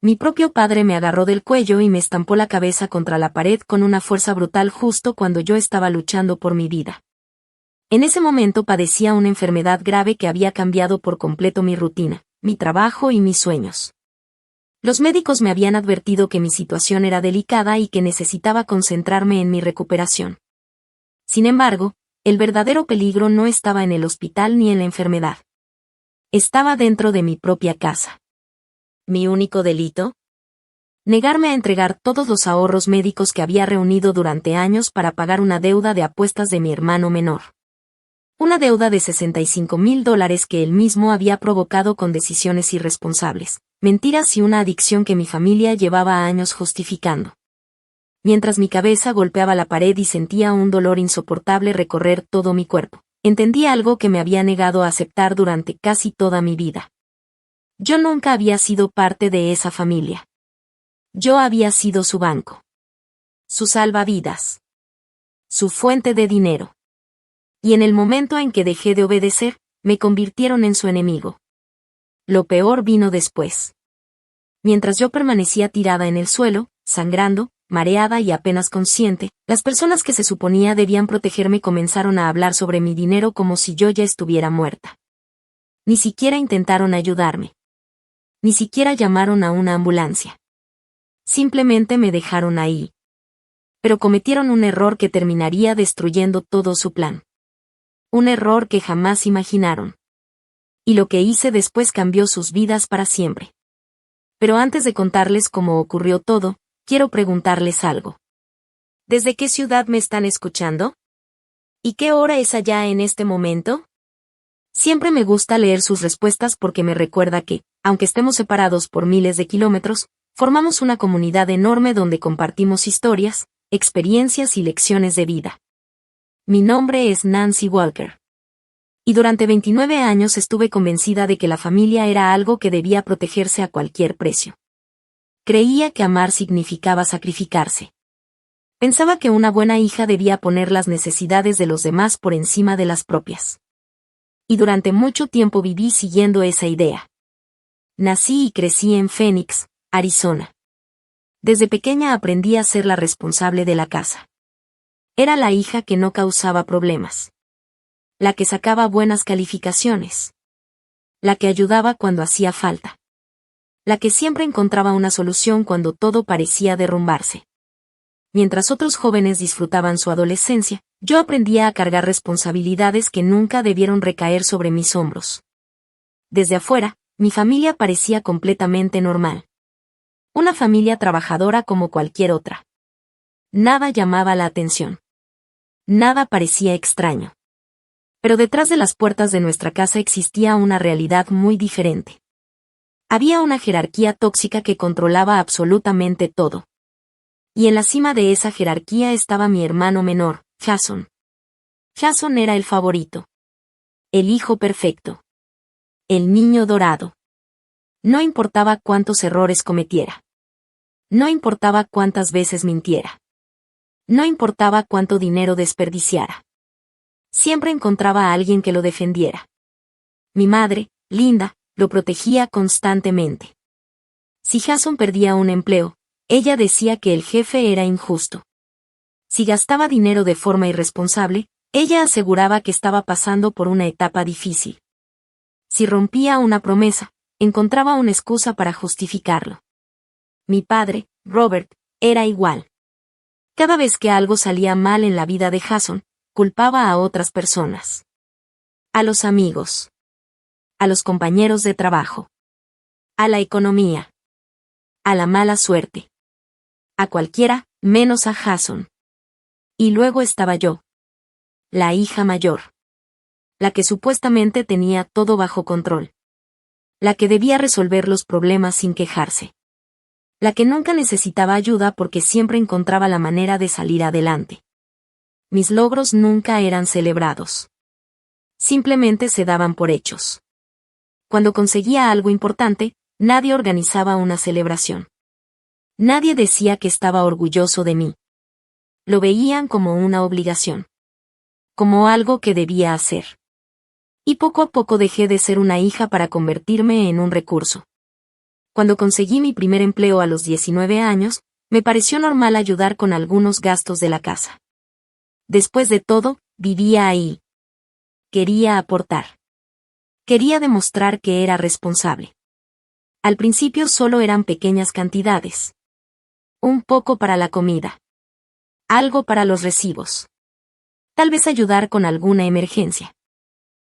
Mi propio padre me agarró del cuello y me estampó la cabeza contra la pared con una fuerza brutal justo cuando yo estaba luchando por mi vida. En ese momento padecía una enfermedad grave que había cambiado por completo mi rutina, mi trabajo y mis sueños. Los médicos me habían advertido que mi situación era delicada y que necesitaba concentrarme en mi recuperación. Sin embargo, el verdadero peligro no estaba en el hospital ni en la enfermedad. Estaba dentro de mi propia casa. ¿Mi único delito? Negarme a entregar todos los ahorros médicos que había reunido durante años para pagar una deuda de apuestas de mi hermano menor. Una deuda de $65,000 que él mismo había provocado con decisiones irresponsables, mentiras y una adicción que mi familia llevaba años justificando. Mientras mi cabeza golpeaba la pared y sentía un dolor insoportable recorrer todo mi cuerpo, entendí algo que me había negado a aceptar durante casi toda mi vida. Yo nunca había sido parte de esa familia. Yo había sido su banco. Su salvavidas. Su fuente de dinero. Y en el momento en que dejé de obedecer, me convirtieron en su enemigo. Lo peor vino después. Mientras yo permanecía tirada en el suelo, sangrando, mareada y apenas consciente, las personas que se suponía debían protegerme comenzaron a hablar sobre mi dinero como si yo ya estuviera muerta. Ni siquiera intentaron ayudarme. Ni siquiera llamaron a una ambulancia. Simplemente me dejaron ahí. Pero cometieron un error que terminaría destruyendo todo su plan. Un error que jamás imaginaron. Y lo que hice después cambió sus vidas para siempre. Pero antes de contarles cómo ocurrió todo, quiero preguntarles algo. ¿Desde qué ciudad me están escuchando? ¿Y qué hora es allá en este momento? Siempre me gusta leer sus respuestas porque me recuerda que, aunque estemos separados por miles de kilómetros, formamos una comunidad enorme donde compartimos historias, experiencias y lecciones de vida. Mi nombre es Nancy Walker. Y durante 29 años estuve convencida de que la familia era algo que debía protegerse a cualquier precio. Creía que amar significaba sacrificarse. Pensaba que una buena hija debía poner las necesidades de los demás por encima de las propias. Y durante mucho tiempo viví siguiendo esa idea. Nací y crecí en Phoenix, Arizona. Desde pequeña aprendí a ser la responsable de la casa. Era la hija que no causaba problemas. La que sacaba buenas calificaciones. La que ayudaba cuando hacía falta. La que siempre encontraba una solución cuando todo parecía derrumbarse. Mientras otros jóvenes disfrutaban su adolescencia, yo aprendía a cargar responsabilidades que nunca debieron recaer sobre mis hombros. Desde afuera, mi familia parecía completamente normal. Una familia trabajadora como cualquier otra. Nada llamaba la atención. Nada parecía extraño. Pero detrás de las puertas de nuestra casa existía una realidad muy diferente. Había una jerarquía tóxica que controlaba absolutamente todo. Y en la cima de esa jerarquía estaba mi hermano menor, Jason. Jason era el favorito. El hijo perfecto. El niño dorado. No importaba cuántos errores cometiera. No importaba cuántas veces mintiera. No importaba cuánto dinero desperdiciara. Siempre encontraba a alguien que lo defendiera. Mi madre, Linda, lo protegía constantemente. Si Jason perdía un empleo, ella decía que el jefe era injusto. Si gastaba dinero de forma irresponsable, ella aseguraba que estaba pasando por una etapa difícil. Si rompía una promesa, encontraba una excusa para justificarlo. Mi padre, Robert, era igual. Cada vez que algo salía mal en la vida de Jason, culpaba a otras personas. A los amigos. A los compañeros de trabajo. A la economía. A la mala suerte. A cualquiera, menos a Jason. Y luego estaba yo. La hija mayor. La que supuestamente tenía todo bajo control. La que debía resolver los problemas sin quejarse. La que nunca necesitaba ayuda porque siempre encontraba la manera de salir adelante. Mis logros nunca eran celebrados. Simplemente se daban por hechos. Cuando conseguía algo importante, nadie organizaba una celebración. Nadie decía que estaba orgulloso de mí. Lo veían como una obligación. Como algo que debía hacer. Y poco a poco dejé de ser una hija para convertirme en un recurso. Cuando conseguí mi primer empleo a los 19 años, me pareció normal ayudar con algunos gastos de la casa. Después de todo, vivía ahí. Quería aportar. Quería demostrar que era responsable. Al principio solo eran pequeñas cantidades. Un poco para la comida. Algo para los recibos. Tal vez ayudar con alguna emergencia.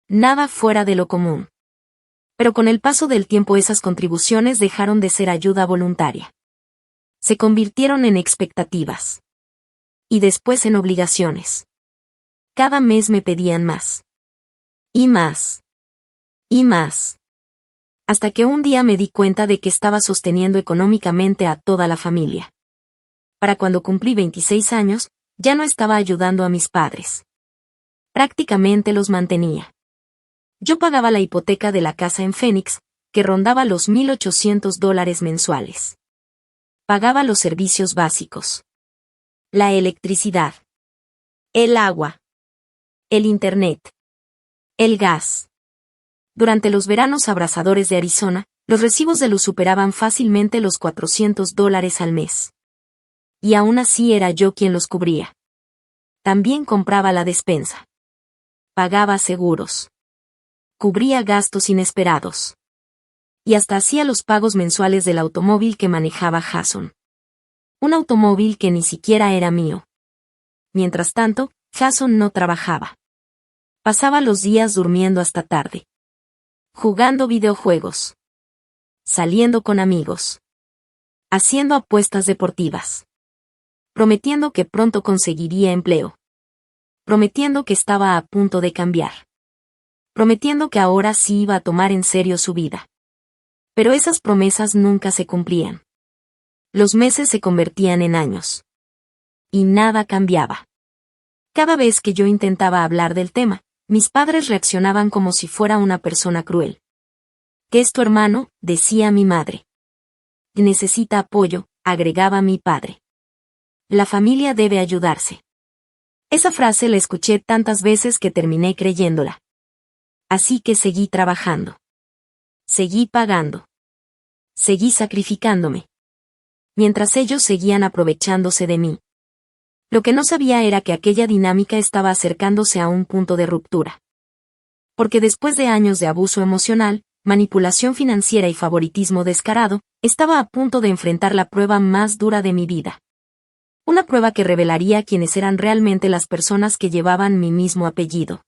Nada fuera de lo común. Pero con el paso del tiempo esas contribuciones dejaron de ser ayuda voluntaria. Se convirtieron en expectativas. Y después en obligaciones. Cada mes me pedían más. Y más. Y más. Hasta que un día me di cuenta de que estaba sosteniendo económicamente a toda la familia. Para cuando cumplí 26 años, ya no estaba ayudando a mis padres. Prácticamente los mantenía. Yo pagaba la hipoteca de la casa en Phoenix, que rondaba los $1,800 mensuales. Pagaba los servicios básicos. La electricidad. El agua. El internet. El gas. Durante los veranos abrasadores de Arizona, los recibos de luz superaban fácilmente los $400 al mes. Y aún así era yo quien los cubría. También compraba la despensa. Pagaba seguros. Cubría gastos inesperados. Y hasta hacía los pagos mensuales del automóvil que manejaba Jason. Un automóvil que ni siquiera era mío. Mientras tanto, Jason no trabajaba. Pasaba los días durmiendo hasta tarde. Jugando videojuegos. Saliendo con amigos. Haciendo apuestas deportivas. Prometiendo que pronto conseguiría empleo. Prometiendo que estaba a punto de cambiar. Prometiendo que ahora sí iba a tomar en serio su vida. Pero esas promesas nunca se cumplían. Los meses se convertían en años. Y nada cambiaba. Cada vez que yo intentaba hablar del tema, mis padres reaccionaban como si fuera una persona cruel. ¿Qué es tu hermano?, decía mi madre. Necesita apoyo, agregaba mi padre. La familia debe ayudarse. Esa frase la escuché tantas veces que terminé creyéndola. Así que seguí trabajando. Seguí pagando. Seguí sacrificándome. Mientras ellos seguían aprovechándose de mí. Lo que no sabía era que aquella dinámica estaba acercándose a un punto de ruptura. Porque después de años de abuso emocional, manipulación financiera y favoritismo descarado, estaba a punto de enfrentar la prueba más dura de mi vida. Una prueba que revelaría quiénes eran realmente las personas que llevaban mi mismo apellido.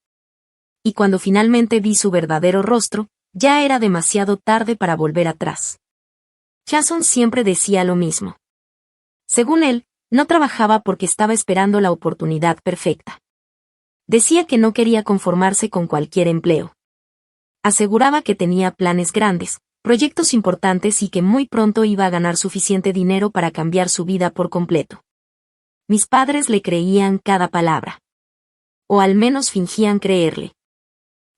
Y cuando finalmente vi su verdadero rostro, ya era demasiado tarde para volver atrás. Jason siempre decía lo mismo. Según él, no trabajaba porque estaba esperando la oportunidad perfecta. Decía que no quería conformarse con cualquier empleo. Aseguraba que tenía planes grandes, proyectos importantes y que muy pronto iba a ganar suficiente dinero para cambiar su vida por completo. Mis padres le creían cada palabra. O al menos fingían creerle.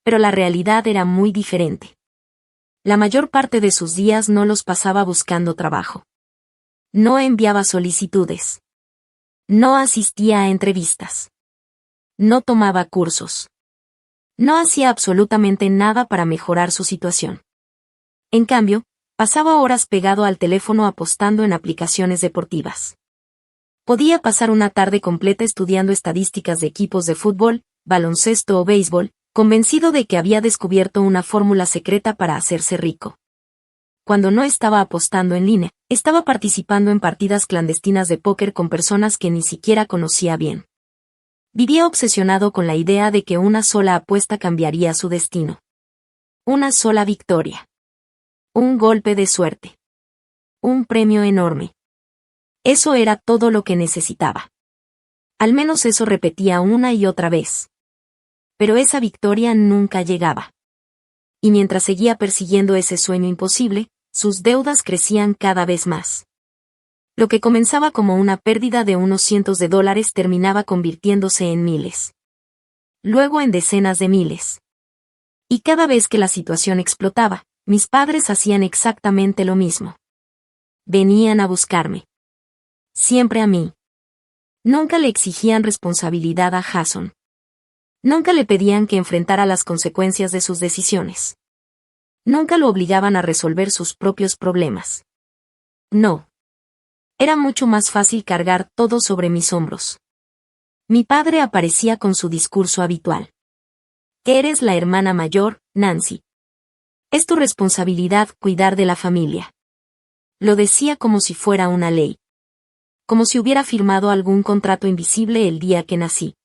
Pero la realidad era muy diferente. La mayor parte de sus días no los pasaba buscando trabajo. No enviaba solicitudes. No asistía a entrevistas. No tomaba cursos. No hacía absolutamente nada para mejorar su situación. En cambio, pasaba horas pegado al teléfono apostando en aplicaciones deportivas. Podía pasar una tarde completa estudiando estadísticas de equipos de fútbol, baloncesto o béisbol, convencido de que había descubierto una fórmula secreta para hacerse rico. Cuando no estaba apostando en línea, estaba participando en partidas clandestinas de póker con personas que ni siquiera conocía bien. Vivía obsesionado con la idea de que una sola apuesta cambiaría su destino. Una sola victoria. Un golpe de suerte. Un premio enorme. Eso era todo lo que necesitaba. Al menos eso repetía una y otra vez. Pero esa victoria nunca llegaba. Y mientras seguía persiguiendo ese sueño imposible, sus deudas crecían cada vez más. Lo que comenzaba como una pérdida de unos cientos de dólares terminaba convirtiéndose en miles. Luego en decenas de miles. Y cada vez que la situación explotaba, mis padres hacían exactamente lo mismo. Venían a buscarme. Siempre a mí. Nunca le exigían responsabilidad a Jason. Nunca le pedían que enfrentara las consecuencias de sus decisiones. Nunca lo obligaban a resolver sus propios problemas. No. Era mucho más fácil cargar todo sobre mis hombros. Mi padre aparecía con su discurso habitual. Eres la hermana mayor, Nancy. Es tu responsabilidad cuidar de la familia. Lo decía como si fuera una ley. Como si hubiera firmado algún contrato invisible el día que nací.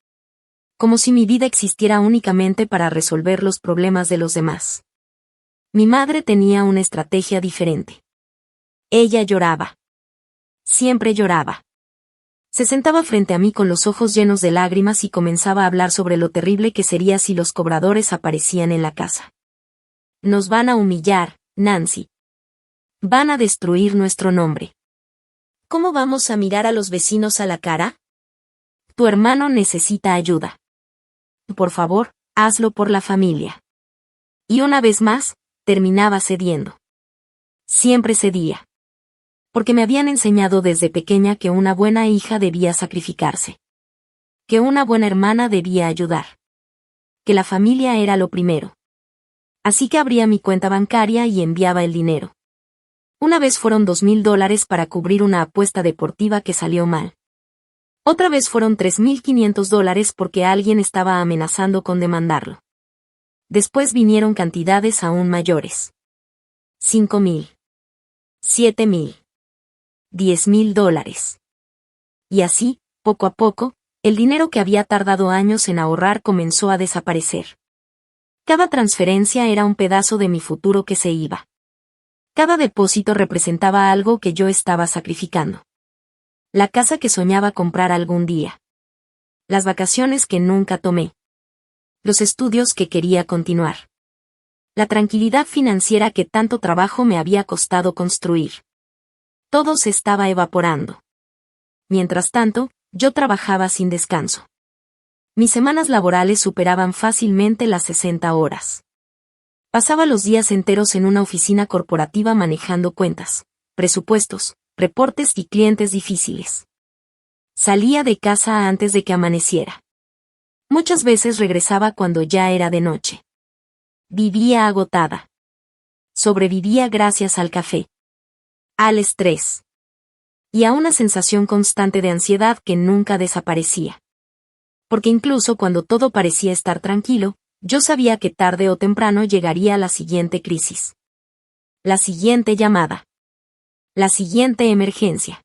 Como si mi vida existiera únicamente para resolver los problemas de los demás. Mi madre tenía una estrategia diferente. Ella lloraba. Siempre lloraba. Se sentaba frente a mí con los ojos llenos de lágrimas y comenzaba a hablar sobre lo terrible que sería si los cobradores aparecían en la casa. Nos van a humillar, Nancy. Van a destruir nuestro nombre. ¿Cómo vamos a mirar a los vecinos a la cara? Tu hermano necesita ayuda. Por favor, hazlo por la familia. Y una vez más, terminaba cediendo. Siempre cedía. Porque me habían enseñado desde pequeña que una buena hija debía sacrificarse. Que una buena hermana debía ayudar. Que la familia era lo primero. Así que abría mi cuenta bancaria y enviaba el dinero. Una vez fueron $2,000 para cubrir una apuesta deportiva que salió mal. Otra vez fueron $3,500 porque alguien estaba amenazando con demandarlo. Después vinieron cantidades aún mayores. 5,000. 7,000. $10,000. Y así, poco a poco, el dinero que había tardado años en ahorrar comenzó a desaparecer. Cada transferencia era un pedazo de mi futuro que se iba. Cada depósito representaba algo que yo estaba sacrificando. La casa que soñaba comprar algún día. Las vacaciones que nunca tomé. Los estudios que quería continuar. La tranquilidad financiera que tanto trabajo me había costado construir. Todo se estaba evaporando. Mientras tanto, yo trabajaba sin descanso. Mis semanas laborales superaban fácilmente las 60 horas. Pasaba los días enteros en una oficina corporativa manejando cuentas, presupuestos, reportes y clientes difíciles. Salía de casa antes de que amaneciera. Muchas veces regresaba cuando ya era de noche. Vivía agotada. Sobrevivía gracias al café. Al estrés. Y a una sensación constante de ansiedad que nunca desaparecía. Porque incluso cuando todo parecía estar tranquilo, yo sabía que tarde o temprano llegaría la siguiente crisis. La siguiente llamada. La siguiente emergencia.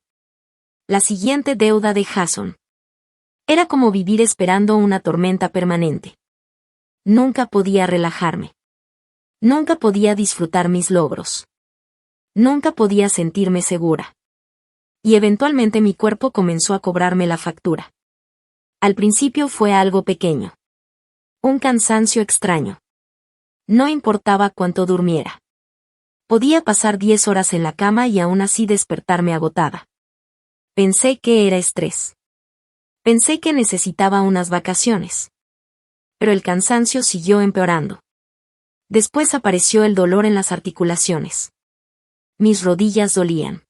La siguiente deuda de Jason. Era como vivir esperando una tormenta permanente. Nunca podía relajarme. Nunca podía disfrutar mis logros. Nunca podía sentirme segura. Y eventualmente mi cuerpo comenzó a cobrarme la factura. Al principio fue algo pequeño. Un cansancio extraño. No importaba cuánto durmiera. Podía pasar 10 horas en la cama y aún así despertarme agotada. Pensé que era estrés. Pensé que necesitaba unas vacaciones. Pero el cansancio siguió empeorando. Después apareció el dolor en las articulaciones. Mis rodillas dolían.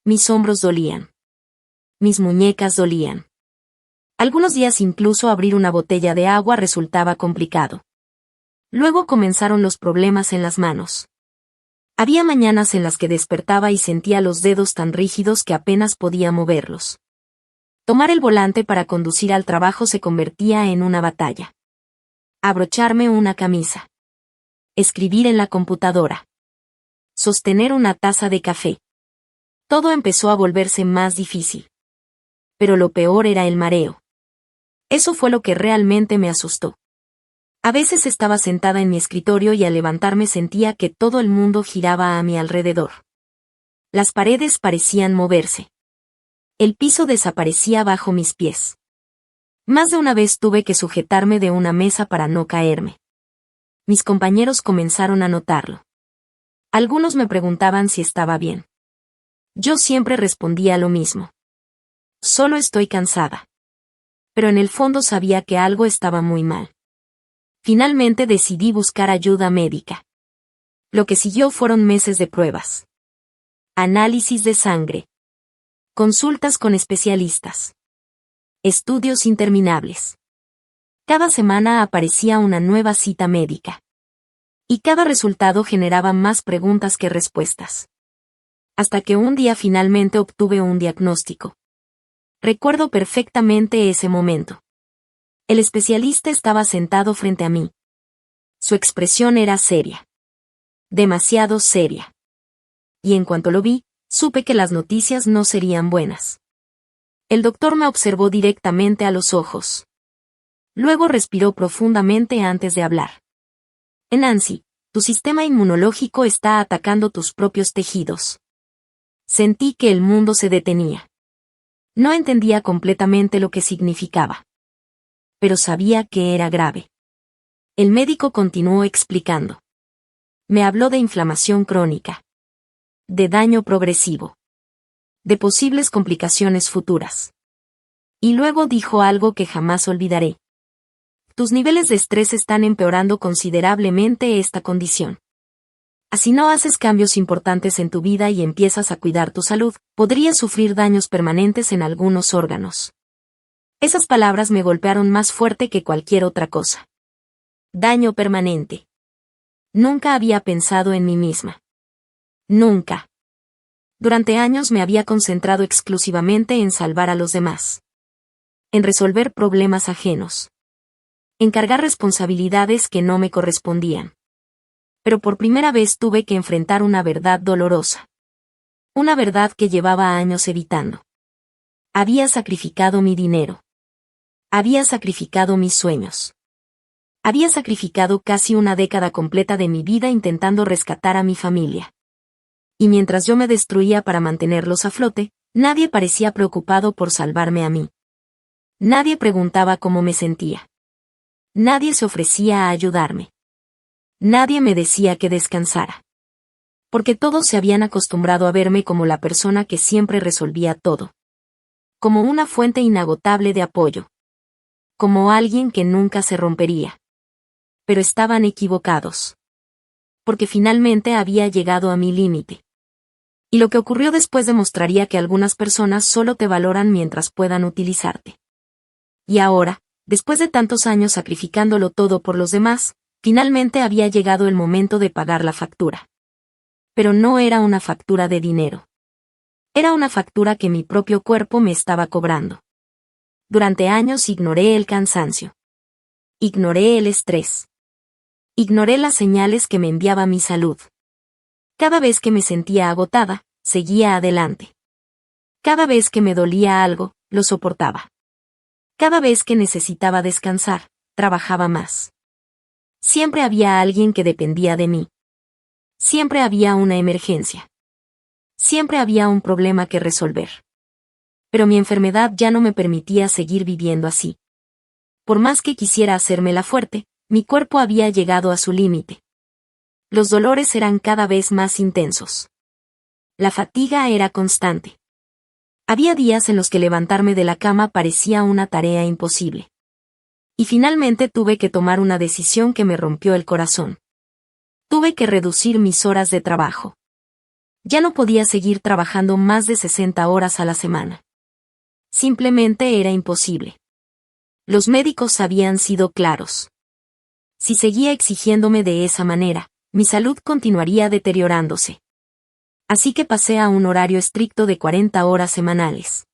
Mis hombros dolían. Mis muñecas dolían. Algunos días incluso abrir una botella de agua resultaba complicado. Luego comenzaron los problemas en las manos. Había mañanas en las que despertaba y sentía los dedos tan rígidos que apenas podía moverlos. Tomar el volante para conducir al trabajo se convertía en una batalla. Abrocharme una camisa. Escribir en la computadora. Sostener una taza de café. Todo empezó a volverse más difícil. Pero lo peor era el mareo. Eso fue lo que realmente me asustó. A veces estaba sentada en mi escritorio y al levantarme sentía que todo el mundo giraba a mi alrededor. Las paredes parecían moverse. El piso desaparecía bajo mis pies. Más de una vez tuve que sujetarme de una mesa para no caerme. Mis compañeros comenzaron a notarlo. Algunos me preguntaban si estaba bien. Yo siempre respondía lo mismo. Solo estoy cansada. Pero en el fondo sabía que algo estaba muy mal. Finalmente decidí buscar ayuda médica. Lo que siguió fueron meses de pruebas. Análisis de sangre. Consultas con especialistas. Estudios interminables. Cada semana aparecía una nueva cita médica. Y cada resultado generaba más preguntas que respuestas. Hasta que un día finalmente obtuve un diagnóstico. Recuerdo perfectamente ese momento. El especialista estaba sentado frente a mí. Su expresión era seria. Demasiado seria. Y en cuanto lo vi, supe que las noticias no serían buenas. El doctor me observó directamente a los ojos. Luego respiró profundamente antes de hablar. Nancy, tu sistema inmunológico está atacando tus propios tejidos. Sentí que el mundo se detenía. No entendía completamente lo que significaba. Pero sabía que era grave. El médico continuó explicando. Me habló de inflamación crónica. De daño progresivo. De posibles complicaciones futuras. Y luego dijo algo que jamás olvidaré. Tus niveles de estrés están empeorando considerablemente esta condición. Si no haces cambios importantes en tu vida y empiezas a cuidar tu salud, podrías sufrir daños permanentes en algunos órganos. Esas palabras me golpearon más fuerte que cualquier otra cosa. Daño permanente. Nunca había pensado en mí misma. Nunca. Durante años me había concentrado exclusivamente en salvar a los demás. En resolver problemas ajenos. En cargar responsabilidades que no me correspondían. Pero por primera vez tuve que enfrentar una verdad dolorosa. Una verdad que llevaba años evitando. Había sacrificado mi dinero. Había sacrificado mis sueños. Había sacrificado casi una década completa de mi vida intentando rescatar a mi familia. Y mientras yo me destruía para mantenerlos a flote, nadie parecía preocupado por salvarme a mí. Nadie preguntaba cómo me sentía. Nadie se ofrecía a ayudarme. Nadie me decía que descansara. Porque todos se habían acostumbrado a verme como la persona que siempre resolvía todo. Como una fuente inagotable de apoyo. Como alguien que nunca se rompería. Pero estaban equivocados. Porque finalmente había llegado a mi límite. Y lo que ocurrió después demostraría que algunas personas solo te valoran mientras puedan utilizarte. Y ahora, después de tantos años sacrificándolo todo por los demás, finalmente había llegado el momento de pagar la factura. Pero no era una factura de dinero. Era una factura que mi propio cuerpo me estaba cobrando. Durante años ignoré el cansancio. Ignoré el estrés. Ignoré las señales que me enviaba mi salud. Cada vez que me sentía agotada, seguía adelante. Cada vez que me dolía algo, lo soportaba. Cada vez que necesitaba descansar, trabajaba más. Siempre había alguien que dependía de mí. Siempre había una emergencia. Siempre había un problema que resolver. Pero mi enfermedad ya no me permitía seguir viviendo así. Por más que quisiera hacérmela fuerte, mi cuerpo había llegado a su límite. Los dolores eran cada vez más intensos. La fatiga era constante. Había días en los que levantarme de la cama parecía una tarea imposible. Y finalmente tuve que tomar una decisión que me rompió el corazón. Tuve que reducir mis horas de trabajo. Ya no podía seguir trabajando más de 60 horas a la semana. Simplemente era imposible. Los médicos habían sido claros. Si seguía exigiéndome de esa manera, mi salud continuaría deteriorándose. Así que pasé a un horario estricto de 40 horas semanales.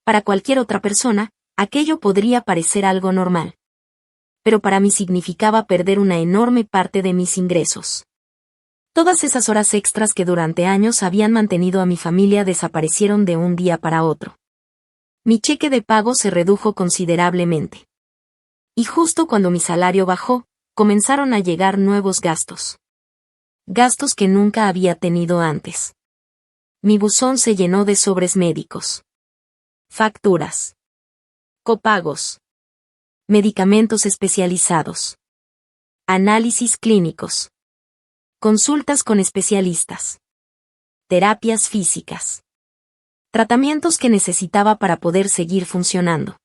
Para cualquier otra persona, aquello podría parecer algo normal. Pero para mí significaba perder una enorme parte de mis ingresos. Todas esas horas extras que durante años habían mantenido a mi familia desaparecieron de un día para otro. Mi cheque de pago se redujo considerablemente. Y justo cuando mi salario bajó, comenzaron a llegar nuevos gastos. Gastos que nunca había tenido antes. Mi buzón se llenó de sobres médicos. Facturas. Copagos. Medicamentos especializados. Análisis clínicos. Consultas con especialistas. Terapias físicas. Tratamientos que necesitaba para poder seguir funcionando.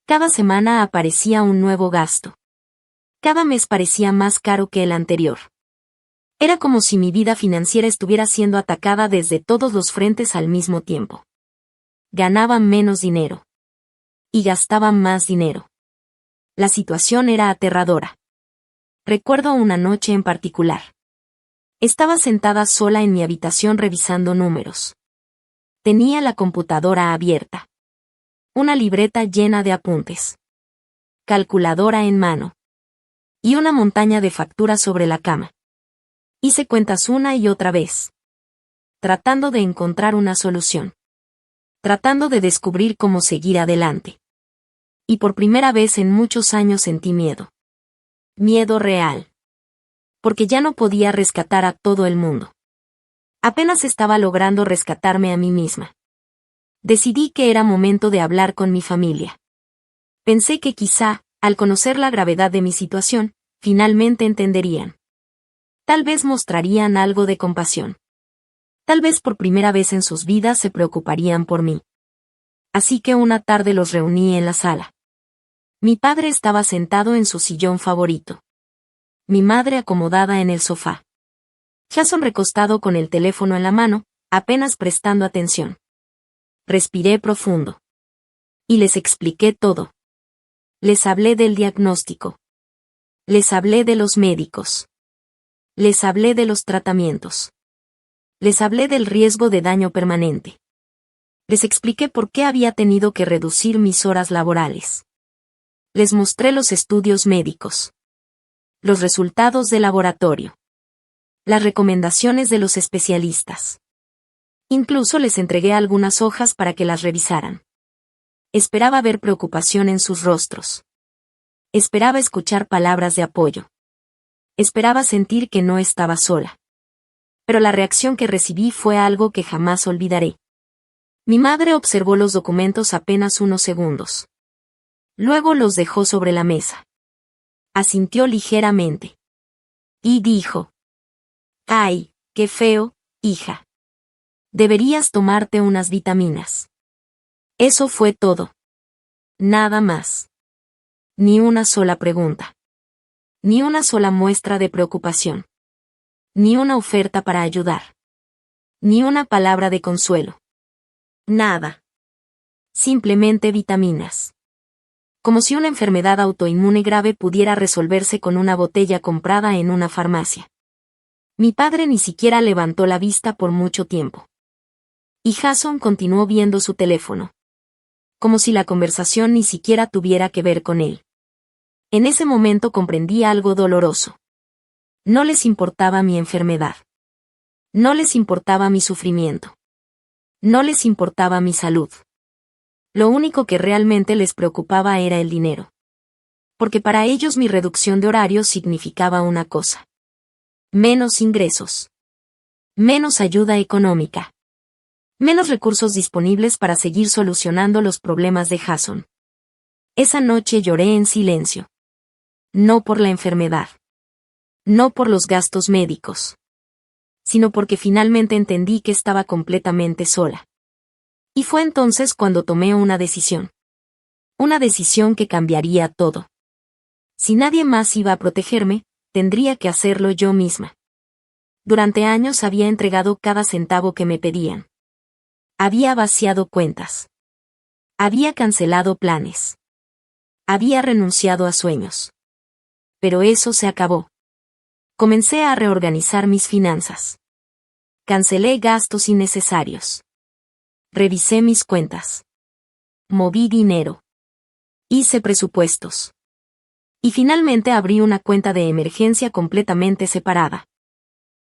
Cada semana aparecía un nuevo gasto. Cada mes parecía más caro que el anterior. Era como si mi vida financiera estuviera siendo atacada desde todos los frentes al mismo tiempo. Ganaba menos dinero. Y gastaba más dinero. La situación era aterradora. Recuerdo una noche en particular. Estaba sentada sola en mi habitación revisando números. Tenía la computadora abierta. Una libreta llena de apuntes. Calculadora en mano. Y una montaña de facturas sobre la cama. Hice cuentas una y otra vez. Tratando de encontrar una solución. Tratando de descubrir cómo seguir adelante. Y por primera vez en muchos años sentí miedo. Miedo real. Porque ya no podía rescatar a todo el mundo. Apenas estaba logrando rescatarme a mí misma. Decidí que era momento de hablar con mi familia. Pensé que quizá, al conocer la gravedad de mi situación, finalmente entenderían. Tal vez mostrarían algo de compasión. Tal vez por primera vez en sus vidas se preocuparían por mí. Así que una tarde los reuní en la sala. Mi padre estaba sentado en su sillón favorito. Mi madre acomodada en el sofá. Jason recostado con el teléfono en la mano, apenas prestando atención. Respiré profundo. Y les expliqué todo. Les hablé del diagnóstico. Les hablé de los médicos. Les hablé de los tratamientos. Les hablé del riesgo de daño permanente. Les expliqué por qué había tenido que reducir mis horas laborales. Les mostré los estudios médicos. Los resultados de laboratorio. Las recomendaciones de los especialistas. Incluso les entregué algunas hojas para que las revisaran. Esperaba ver preocupación en sus rostros. Esperaba escuchar palabras de apoyo. Esperaba sentir que no estaba sola. Pero la reacción que recibí fue algo que jamás olvidaré. Mi madre observó los documentos apenas unos segundos. Luego los dejó sobre la mesa. Asintió ligeramente. Y dijo: «Ay, qué feo, hija. Deberías tomarte unas vitaminas». Eso fue todo. Nada más. Ni una sola pregunta. Ni una sola muestra de preocupación. Ni una oferta para ayudar. Ni una palabra de consuelo. Nada. Simplemente vitaminas. Como si una enfermedad autoinmune grave pudiera resolverse con una botella comprada en una farmacia. Mi padre ni siquiera levantó la vista por mucho tiempo. Y Jason continuó viendo su teléfono. Como si la conversación ni siquiera tuviera que ver con él. En ese momento comprendí algo doloroso. No les importaba mi enfermedad. No les importaba mi sufrimiento. No les importaba mi salud. Lo único que realmente les preocupaba era el dinero. Porque para ellos mi reducción de horarios significaba una cosa. Menos ingresos. Menos ayuda económica. Menos recursos disponibles para seguir solucionando los problemas de Jason. Esa noche lloré en silencio. No por la enfermedad. No por los gastos médicos. Sino porque finalmente entendí que estaba completamente sola. Y fue entonces cuando tomé una decisión. Una decisión que cambiaría todo. Si nadie más iba a protegerme, tendría que hacerlo yo misma. Durante años había entregado cada centavo que me pedían. Había vaciado cuentas. Había cancelado planes. Había renunciado a sueños. Pero eso se acabó. Comencé a reorganizar mis finanzas. Cancelé gastos innecesarios. Revisé mis cuentas. Moví dinero. Hice presupuestos. Y finalmente abrí una cuenta de emergencia completamente separada.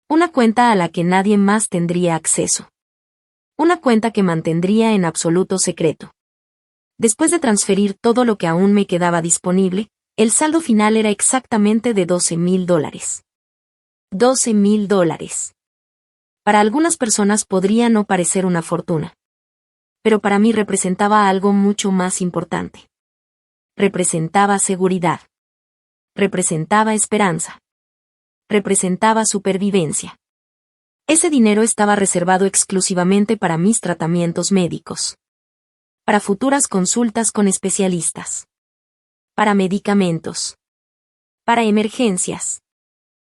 Una cuenta a la que nadie más tendría acceso. Una cuenta que mantendría en absoluto secreto. Después de transferir todo lo que aún me quedaba disponible, el saldo final era exactamente de $12,000. $12,000. Para algunas personas podría no parecer una fortuna. Pero para mí representaba algo mucho más importante. Representaba seguridad. Representaba esperanza. Representaba supervivencia. Ese dinero estaba reservado exclusivamente para mis tratamientos médicos. Para futuras consultas con especialistas. Para medicamentos. Para emergencias.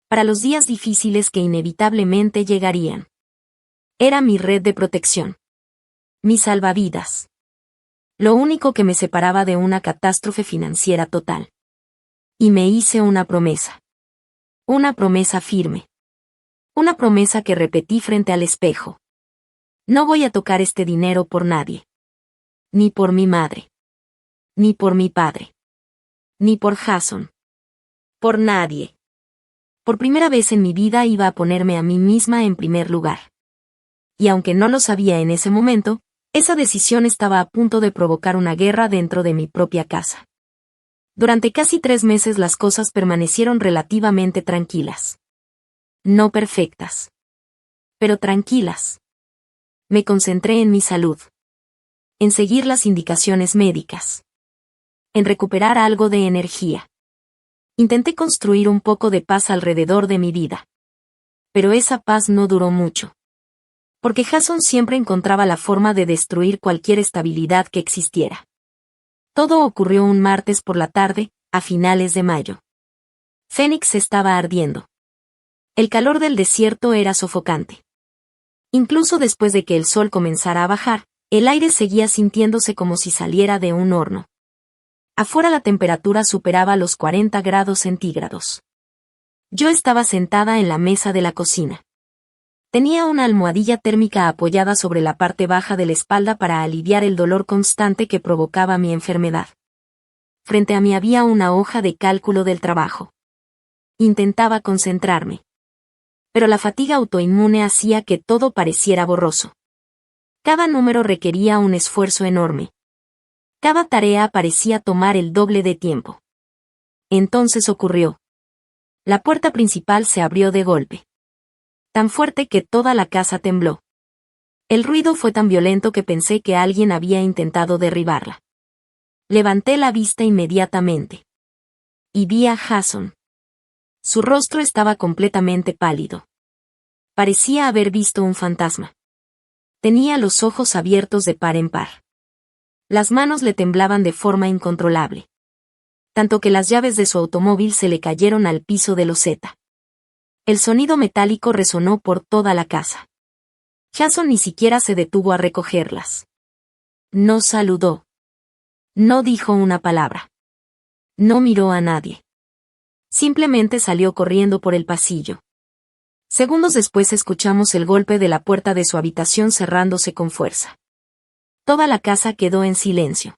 Para los días difíciles que inevitablemente llegarían. Era mi red de protección. Mi salvavidas. Lo único que me separaba de una catástrofe financiera total. Y me hice una promesa. Una promesa firme. Una promesa que repetí frente al espejo. No voy a tocar este dinero por nadie. Ni por mi madre. Ni por mi padre. Ni por Jason. Por nadie. Por primera vez en mi vida iba a ponerme a mí misma en primer lugar. Y aunque no lo sabía en ese momento, esa decisión estaba a punto de provocar una guerra dentro de mi propia casa. Durante casi 3 meses las cosas permanecieron relativamente tranquilas. No perfectas. Pero tranquilas. Me concentré en mi salud. En seguir las indicaciones médicas. En recuperar algo de energía. Intenté construir un poco de paz alrededor de mi vida. Pero esa paz no duró mucho. Porque Jason siempre encontraba la forma de destruir cualquier estabilidad que existiera. Todo ocurrió un martes por la tarde, a finales de mayo. Phoenix estaba ardiendo. El calor del desierto era sofocante. Incluso después de que el sol comenzara a bajar, el aire seguía sintiéndose como si saliera de un horno. Afuera la temperatura superaba los 40 grados centígrados. Yo estaba sentada en la mesa de la cocina. Tenía una almohadilla térmica apoyada sobre la parte baja de la espalda para aliviar el dolor constante que provocaba mi enfermedad. Frente a mí había una hoja de cálculo del trabajo. Intentaba concentrarme. Pero la fatiga autoinmune hacía que todo pareciera borroso. Cada número requería un esfuerzo enorme. Cada tarea parecía tomar el doble de tiempo. Entonces ocurrió. La puerta principal se abrió de golpe. Tan fuerte que toda la casa tembló. El ruido fue tan violento que pensé que alguien había intentado derribarla. Levanté la vista inmediatamente. Y vi a Jason. Su rostro estaba completamente pálido. Parecía haber visto un fantasma. Tenía los ojos abiertos de par en par. Las manos le temblaban de forma incontrolable. Tanto que las llaves de su automóvil se le cayeron al piso de loseta. El sonido metálico resonó por toda la casa. Jason ni siquiera se detuvo a recogerlas. No saludó. No dijo una palabra. No miró a nadie. Simplemente salió corriendo por el pasillo. Segundos después escuchamos el golpe de la puerta de su habitación cerrándose con fuerza. Toda la casa quedó en silencio.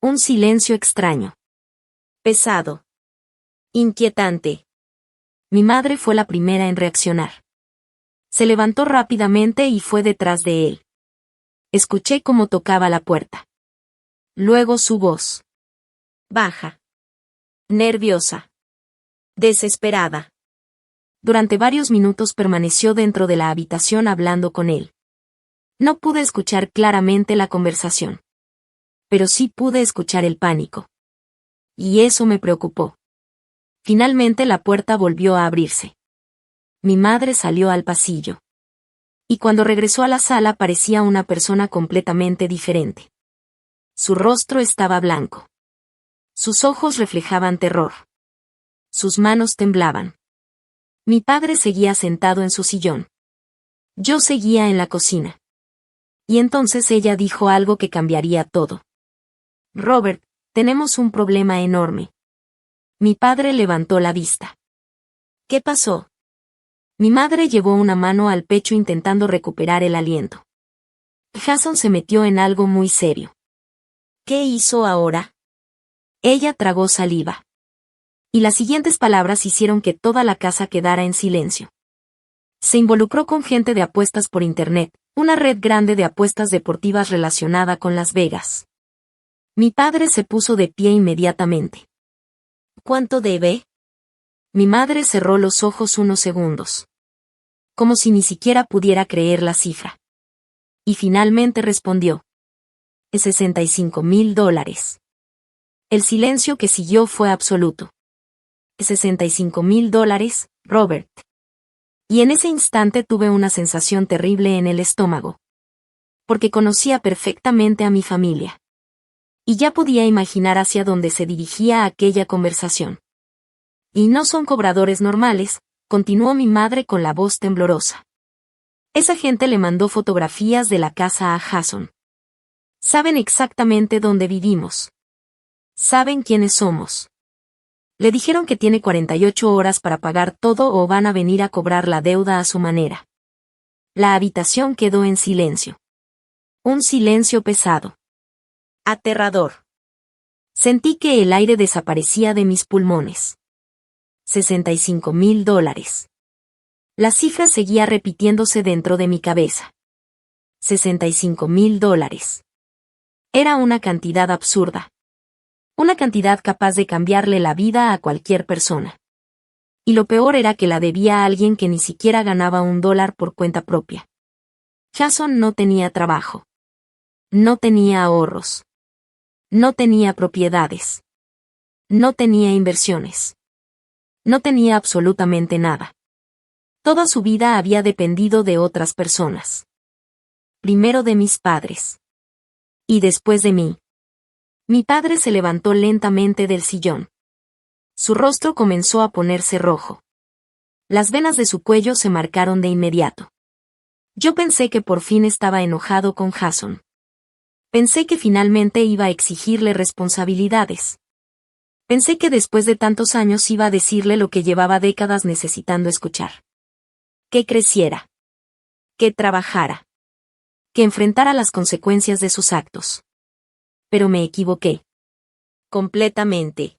Un silencio extraño. Pesado. Inquietante. Mi madre fue la primera en reaccionar. Se levantó rápidamente y fue detrás de él. Escuché cómo tocaba la puerta. Luego su voz. Baja. Nerviosa. Desesperada. Durante varios minutos permaneció dentro de la habitación hablando con él. No pude escuchar claramente la conversación. Pero sí pude escuchar el pánico. Y eso me preocupó. Finalmente la puerta volvió a abrirse. Mi madre salió al pasillo. Y cuando regresó a la sala parecía una persona completamente diferente. Su rostro estaba blanco. Sus ojos reflejaban terror. Sus manos temblaban. Mi padre seguía sentado en su sillón. Yo seguía en la cocina. Y entonces ella dijo algo que cambiaría todo. Robert, tenemos un problema enorme. Mi padre levantó la vista. ¿Qué pasó? Mi madre llevó una mano al pecho intentando recuperar el aliento. Jason se metió en algo muy serio. ¿Qué hizo ahora? Ella tragó saliva. Y las siguientes palabras hicieron que toda la casa quedara en silencio. Se involucró con gente de apuestas por Internet, una red grande de apuestas deportivas relacionada con Las Vegas. Mi padre se puso de pie inmediatamente. ¿Cuánto debe? Mi madre cerró los ojos unos segundos. Como si ni siquiera pudiera creer la cifra. Y finalmente respondió. $65,000. El silencio que siguió fue absoluto. $65,000, Robert. Y en ese instante tuve una sensación terrible en el estómago. Porque conocía perfectamente a mi familia. Y ya podía imaginar hacia dónde se dirigía aquella conversación. Y no son cobradores normales, continuó mi madre con la voz temblorosa. Esa gente le mandó fotografías de la casa a Jason. Saben exactamente dónde vivimos. Saben quiénes somos. Le dijeron que tiene 48 horas para pagar todo o van a venir a cobrar la deuda a su manera. La habitación quedó en silencio. Un silencio pesado. Aterrador. Sentí que el aire desaparecía de mis pulmones. $65,000. La cifra seguía repitiéndose dentro de mi cabeza. $65,000. Era una cantidad absurda. Una cantidad capaz de cambiarle la vida a cualquier persona. Y lo peor era que la debía a alguien que ni siquiera ganaba $1 por cuenta propia. Jason no tenía trabajo. No tenía ahorros. No tenía propiedades. No tenía inversiones. No tenía absolutamente nada. Toda su vida había dependido de otras personas. Primero de mis padres. Y después de mí. Mi padre se levantó lentamente del sillón. Su rostro comenzó a ponerse rojo. Las venas de su cuello se marcaron de inmediato. Yo pensé que por fin estaba enojado con Jason. Pensé que finalmente iba a exigirle responsabilidades. Pensé que después de tantos años iba a decirle lo que llevaba décadas necesitando escuchar. Que creciera. Que trabajara. Que enfrentara las consecuencias de sus actos. Pero me equivoqué. Completamente.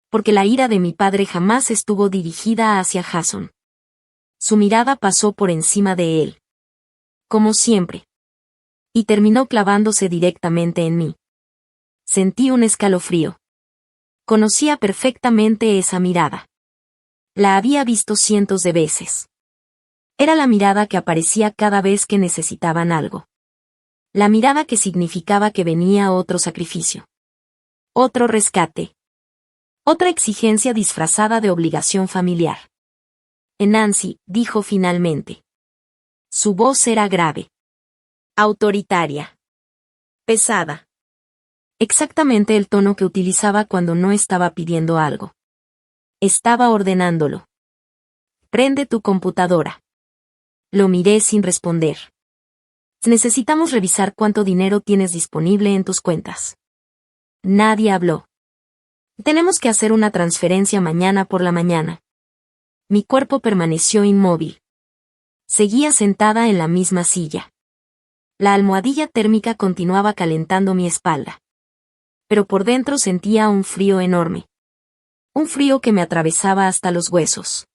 Porque la ira de mi padre jamás estuvo dirigida hacia Jason. Su mirada pasó por encima de él. Como siempre. Y terminó clavándose directamente en mí. Sentí un escalofrío. Conocía perfectamente esa mirada. La había visto cientos de veces. Era la mirada que aparecía cada vez que necesitaban algo. La mirada que significaba que venía otro sacrificio. Otro rescate. Otra exigencia disfrazada de obligación familiar. Nancy, dijo finalmente. Su voz era grave. Autoritaria. Pesada. Exactamente el tono que utilizaba cuando no estaba pidiendo algo. Estaba ordenándolo. Prende tu computadora. Lo miré sin responder. Necesitamos revisar cuánto dinero tienes disponible en tus cuentas. Nadie habló. Tenemos que hacer una transferencia mañana por la mañana. Mi cuerpo permaneció inmóvil. Seguía sentada en la misma silla. La almohadilla térmica continuaba calentando mi espalda. Pero por dentro sentía un frío enorme. Un frío que me atravesaba hasta los huesos.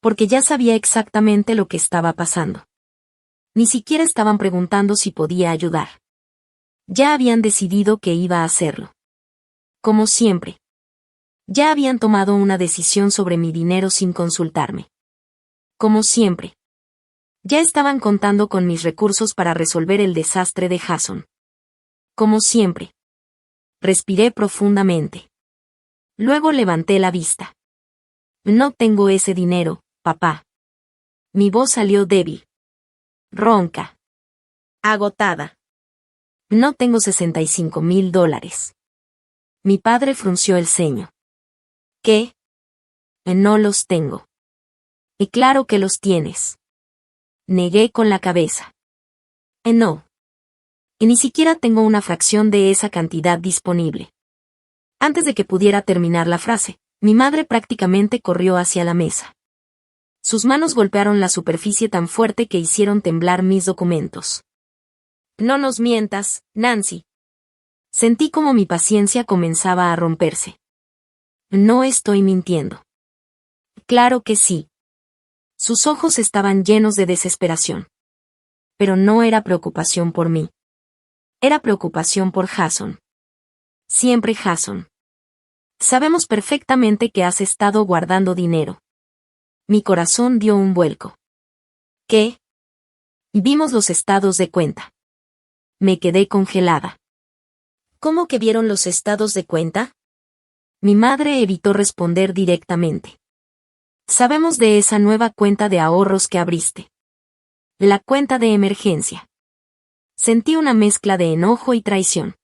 Porque ya sabía exactamente lo que estaba pasando. Ni siquiera estaban preguntando si podía ayudar. Ya habían decidido que iba a hacerlo. Como siempre. Ya habían tomado una decisión sobre mi dinero sin consultarme. Como siempre. Ya estaban contando con mis recursos para resolver el desastre de Jason. Como siempre. Respiré profundamente. Luego levanté la vista. No tengo ese dinero, papá. Mi voz salió débil. Ronca. Agotada. No tengo $65,000. Mi padre frunció el ceño. ¿Qué? No los tengo. Y claro que los tienes. Negué con la cabeza. No. Y ni siquiera tengo una fracción de esa cantidad disponible. Antes de que pudiera terminar la frase, mi madre prácticamente corrió hacia la mesa. Sus manos golpearon la superficie tan fuerte que hicieron temblar mis documentos. No nos mientas, Nancy. Sentí como mi paciencia comenzaba a romperse. No estoy mintiendo. Claro que sí. Sus ojos estaban llenos de desesperación. Pero no era preocupación por mí. Era preocupación por Jason. Siempre Jason. Sabemos perfectamente que has estado guardando dinero. Mi corazón dio un vuelco. ¿Qué? Vimos los estados de cuenta. Me quedé congelada. ¿Cómo que vieron los estados de cuenta? Mi madre evitó responder directamente. Sabemos de esa nueva cuenta de ahorros que abriste. La cuenta de emergencia. Sentí una mezcla de enojo y traición.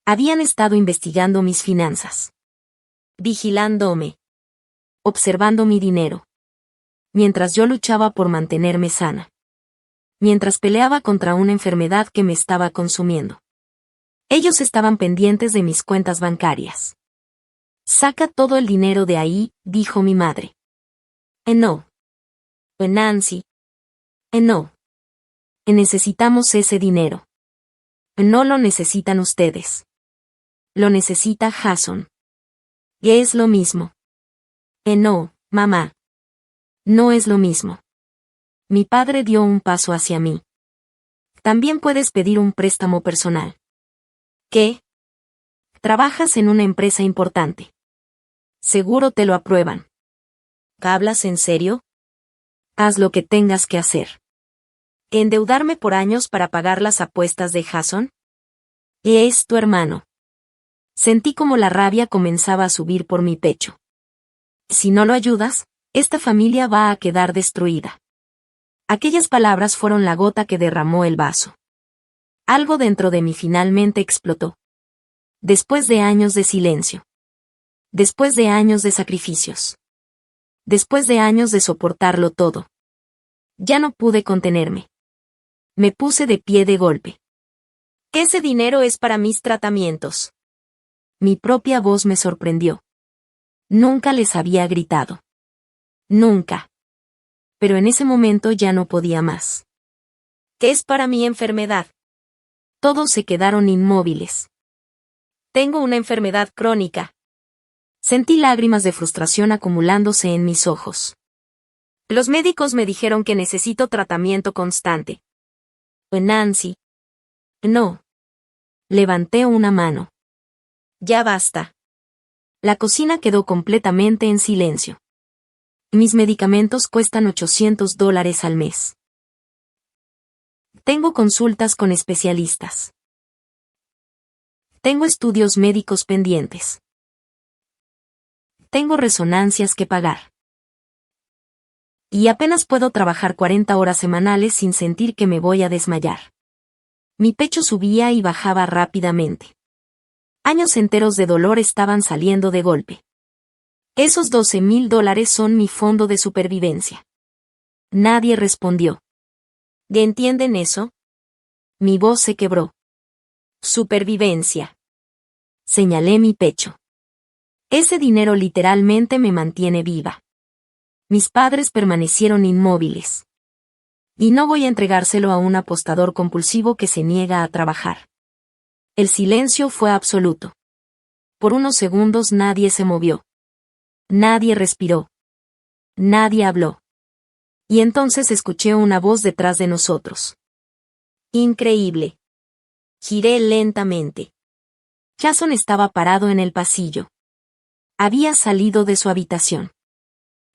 Habían estado investigando mis finanzas. Vigilándome. Observando mi dinero. Mientras yo luchaba por mantenerme sana. Mientras peleaba contra una enfermedad que me estaba consumiendo. Ellos estaban pendientes de mis cuentas bancarias. Saca todo el dinero de ahí, dijo mi madre. No. Nancy. No. Necesitamos ese dinero. No lo necesitan ustedes. Lo necesita Jason. Y es lo mismo. No, mamá. No es lo mismo. Mi padre dio un paso hacia mí. También puedes pedir un préstamo personal. ¿Qué? Trabajas en una empresa importante. Seguro te lo aprueban. ¿Hablas en serio? Haz lo que tengas que hacer. ¿Endeudarme por años para pagar las apuestas de Jason? Es tu hermano. Sentí como la rabia comenzaba a subir por mi pecho. Si no lo ayudas, esta familia va a quedar destruida. Aquellas palabras fueron la gota que derramó el vaso. Algo dentro de mí finalmente explotó. Después de años de silencio. Después de años de sacrificios. Después de años de soportarlo todo. Ya no pude contenerme. Me puse de pie de golpe. Ese dinero es para mis tratamientos. Mi propia voz me sorprendió. Nunca les había gritado. Nunca. Pero en ese momento ya no podía más. ¿Qué es para mi enfermedad? Todos se quedaron inmóviles. Tengo una enfermedad crónica. Sentí lágrimas de frustración acumulándose en mis ojos. Los médicos me dijeron que necesito tratamiento constante. Nancy. No. Levanté una mano. Ya basta. La cocina quedó completamente en silencio. Mis medicamentos cuestan $800 al mes. Tengo consultas con especialistas. Tengo estudios médicos pendientes. Tengo resonancias que pagar. Y apenas puedo trabajar 40 horas semanales sin sentir que me voy a desmayar. Mi pecho subía y bajaba rápidamente. Años enteros de dolor estaban saliendo de golpe. Esos $12,000 son mi fondo de supervivencia. Nadie respondió. ¿Entienden eso? Mi voz se quebró. Supervivencia. Señalé mi pecho. Ese dinero literalmente me mantiene viva. Mis padres permanecieron inmóviles. Y no voy a entregárselo a un apostador compulsivo que se niega a trabajar. El silencio fue absoluto. Por unos segundos nadie se movió. Nadie respiró. Nadie habló. Y entonces escuché una voz detrás de nosotros. Increíble. Giré lentamente. Jason estaba parado en el pasillo. Había salido de su habitación.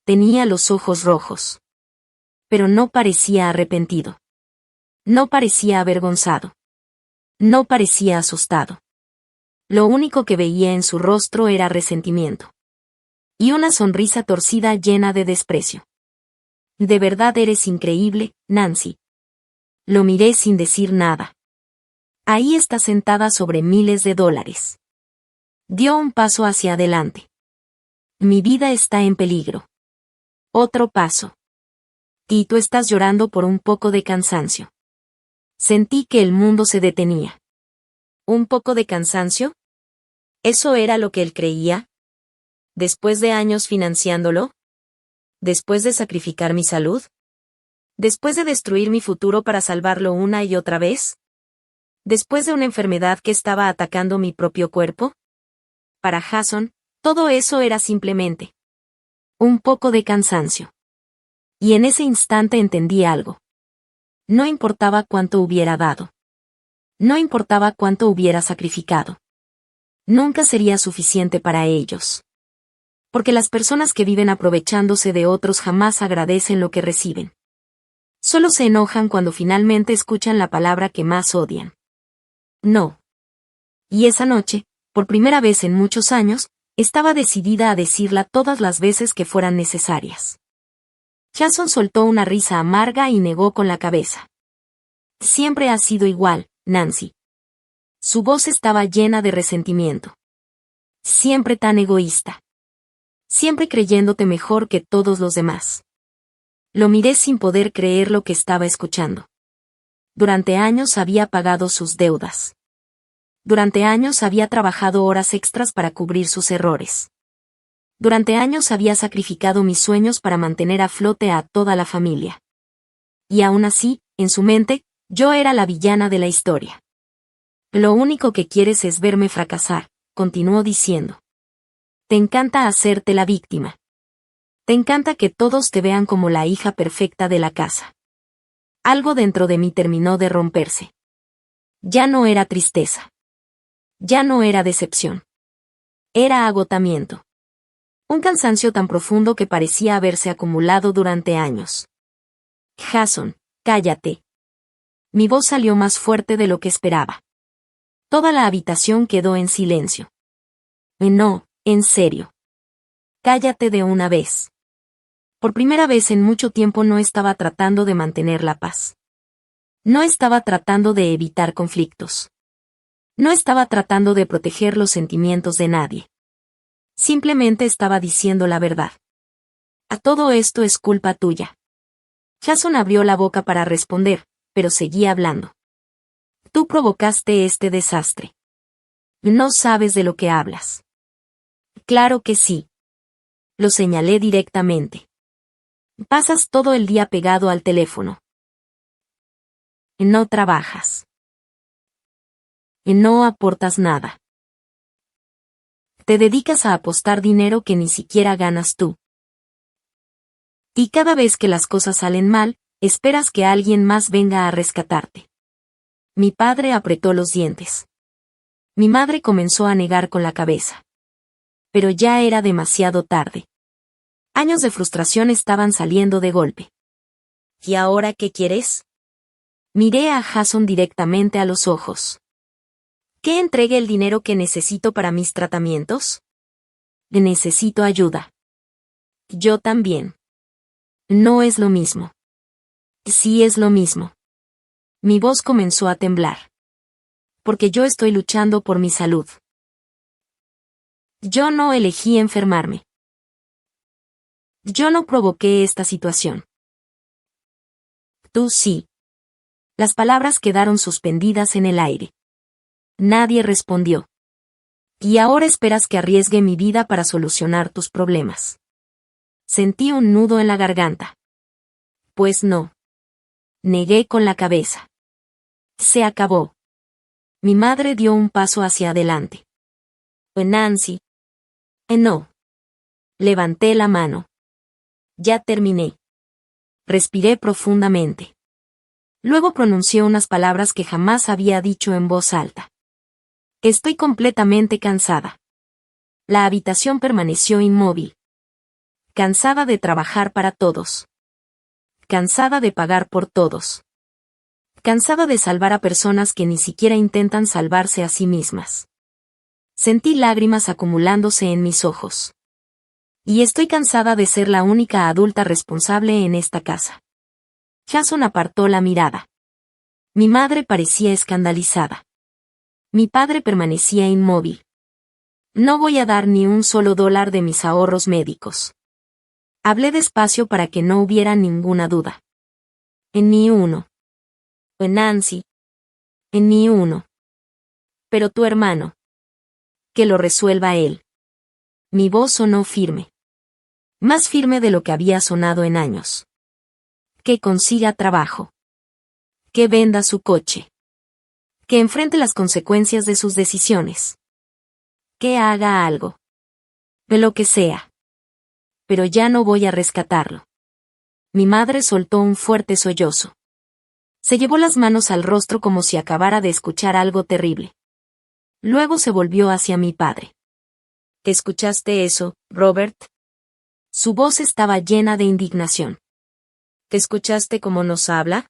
Tenía los ojos rojos. Pero no parecía arrepentido. No parecía avergonzado. No parecía asustado. Lo único que veía en su rostro era resentimiento. Y una sonrisa torcida llena de desprecio. De verdad eres increíble, Nancy. Lo miré sin decir nada. Ahí está sentada sobre miles de dólares. Dio un paso hacia adelante. Mi vida está en peligro. Otro paso. Y tú estás llorando por un poco de cansancio. Sentí que el mundo se detenía. ¿Un poco de cansancio? ¿Eso era lo que él creía? ¿Después de años financiándolo? ¿Después de sacrificar mi salud? ¿Después de destruir mi futuro para salvarlo una y otra vez? ¿Después de una enfermedad que estaba atacando mi propio cuerpo? Para Jason, todo eso era simplemente un poco de cansancio. Y en ese instante entendí algo. No importaba cuánto hubiera dado. No importaba cuánto hubiera sacrificado. Nunca sería suficiente para ellos. Porque las personas que viven aprovechándose de otros jamás agradecen lo que reciben. Solo se enojan cuando finalmente escuchan la palabra que más odian. No. Y esa noche, por primera vez en muchos años, estaba decidida a decirla todas las veces que fueran necesarias. Jason soltó una risa amarga y negó con la cabeza. Siempre has sido igual, Nancy. Su voz estaba llena de resentimiento. Siempre tan egoísta. Siempre creyéndote mejor que todos los demás. Lo miré sin poder creer lo que estaba escuchando. Durante años había pagado sus deudas. Durante años había trabajado horas extras para cubrir sus errores. Durante años había sacrificado mis sueños para mantener a flote a toda la familia. Y aún así, en su mente, yo era la villana de la historia. Lo único que quieres es verme fracasar, continuó diciendo. Te encanta hacerte la víctima. Te encanta que todos te vean como la hija perfecta de la casa. Algo dentro de mí terminó de romperse. Ya no era tristeza. Ya no era decepción. Era agotamiento. Un cansancio tan profundo que parecía haberse acumulado durante años. Jason, cállate. Mi voz salió más fuerte de lo que esperaba. Toda la habitación quedó en silencio. No, en serio. Cállate de una vez. Por primera vez en mucho tiempo no estaba tratando de mantener la paz. No estaba tratando de evitar conflictos. No estaba tratando de proteger los sentimientos de nadie. Simplemente estaba diciendo la verdad. A todo esto es culpa tuya. Jason abrió la boca para responder, pero seguía hablando. Tú provocaste este desastre. No sabes de lo que hablas. Claro que sí. Lo señalé directamente. Pasas todo el día pegado al teléfono. No trabajas. No aportas nada. Te dedicas a apostar dinero que ni siquiera ganas tú. Y cada vez que las cosas salen mal, esperas que alguien más venga a rescatarte. Mi padre apretó los dientes. Mi madre comenzó a negar con la cabeza. Pero ya era demasiado tarde. Años de frustración estaban saliendo de golpe. ¿Y ahora qué quieres? Miré a Jason directamente a los ojos. ¿Que entregue el dinero que necesito para mis tratamientos? Necesito ayuda. Yo también. No es lo mismo. Sí es lo mismo. Mi voz comenzó a temblar. Porque yo estoy luchando por mi salud. Yo no elegí enfermarme. Yo no provoqué esta situación. Tú sí. Las palabras quedaron suspendidas en el aire. Nadie respondió. Y ahora esperas que arriesgue mi vida para solucionar tus problemas. Sentí un nudo en la garganta. Pues no. Negué con la cabeza. Se acabó. Mi madre dio un paso hacia adelante. Nancy. No. Levanté la mano. Ya terminé. Respiré profundamente. Luego pronuncié unas palabras que jamás había dicho en voz alta. Estoy completamente cansada. La habitación permaneció inmóvil. Cansada de trabajar para todos. Cansada de pagar por todos. Cansada de salvar a personas que ni siquiera intentan salvarse a sí mismas. Sentí lágrimas acumulándose en mis ojos. Y estoy cansada de ser la única adulta responsable en esta casa. Jason apartó la mirada. Mi madre parecía escandalizada. Mi padre permanecía inmóvil. No voy a dar ni un solo dólar de mis ahorros médicos. Hablé despacio para que no hubiera ninguna duda. Ni uno. Nancy. Ni uno. Pero tu hermano. Que lo resuelva él. Mi voz sonó firme. Más firme de lo que había sonado en años. Que consiga trabajo. Que venda su coche. Que enfrente las consecuencias de sus decisiones. Que haga algo. De lo que sea. Pero ya no voy a rescatarlo. Mi madre soltó un fuerte sollozo. Se llevó las manos al rostro como si acabara de escuchar algo terrible. Luego se volvió hacia mi padre. ¿Escuchaste eso, Robert? Su voz estaba llena de indignación. ¿Escuchaste cómo nos habla?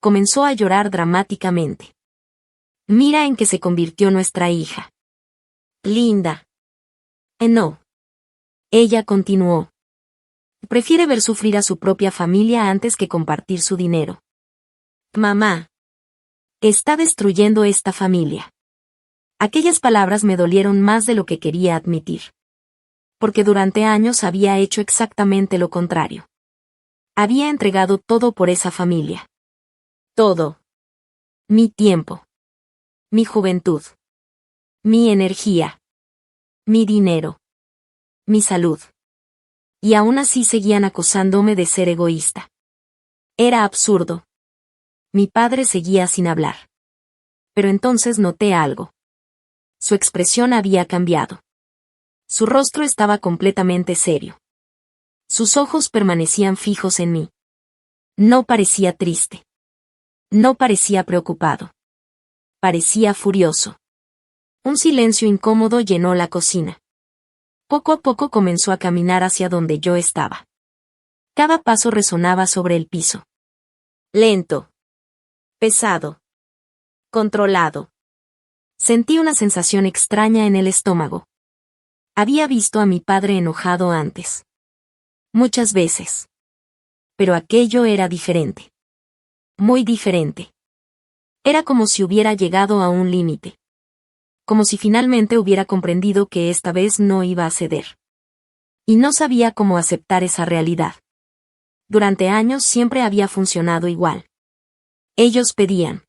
Comenzó a llorar dramáticamente. Mira en qué se convirtió nuestra hija. Linda. No. Ella continuó. Prefiere ver sufrir a su propia familia antes que compartir su dinero. Mamá. Está destruyendo esta familia. Aquellas palabras me dolieron más de lo que quería admitir. Porque durante años había hecho exactamente lo contrario. Había entregado todo por esa familia. Todo. Mi tiempo. Mi juventud. Mi energía. Mi dinero. mi salud. Y aún así seguían acusándome de ser egoísta. Era absurdo. Mi padre seguía sin hablar. Pero entonces noté algo. Su expresión había cambiado. Su rostro estaba completamente serio. Sus ojos permanecían fijos en mí. No parecía triste. No parecía preocupado. Parecía furioso. Un silencio incómodo llenó la cocina. Poco a poco comenzó a caminar hacia donde yo estaba. Cada paso resonaba sobre el piso. Lento. Pesado. Controlado. Sentí una sensación extraña en el estómago. Había visto a mi padre enojado antes. Muchas veces. Pero aquello era diferente. Muy diferente. Era como si hubiera llegado a un límite. Como si finalmente hubiera comprendido que esta vez no iba a ceder. Y no sabía cómo aceptar esa realidad. Durante años siempre había funcionado igual. Ellos pedían.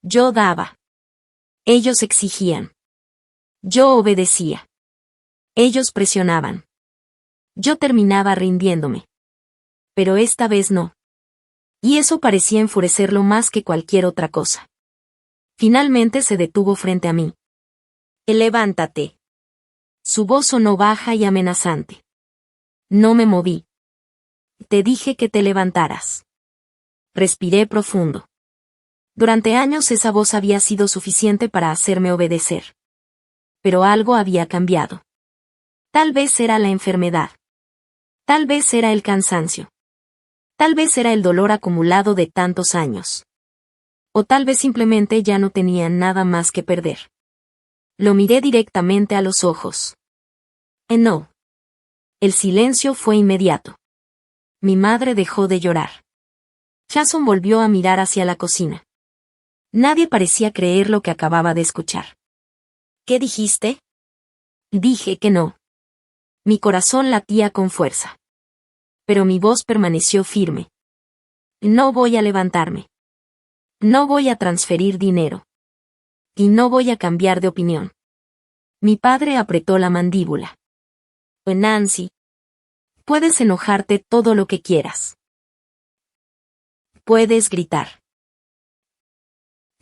Yo daba. Ellos exigían. Yo obedecía. Ellos presionaban. Yo terminaba rindiéndome. Pero esta vez no. Y eso parecía enfurecerlo más que cualquier otra cosa. Finalmente se detuvo frente a mí. Levántate. Su voz sonó baja y amenazante. No me moví. Te dije que te levantaras. Respiré profundo. Durante años esa voz había sido suficiente para hacerme obedecer. Pero algo había cambiado. Tal vez era la enfermedad. Tal vez era el cansancio. Tal vez era el dolor acumulado de tantos años. O tal vez simplemente ya no tenía nada más que perder. Lo miré directamente a los ojos. No. El silencio fue inmediato. Mi madre dejó de llorar. Jason volvió a mirar hacia la cocina. Nadie parecía creer lo que acababa de escuchar. ¿Qué dijiste? Dije que no. Mi corazón latía con fuerza. Pero mi voz permaneció firme. No voy a levantarme. No voy a transferir dinero. Y no voy a cambiar de opinión. Mi padre apretó la mandíbula. Nancy. Puedes enojarte todo lo que quieras. Puedes gritar.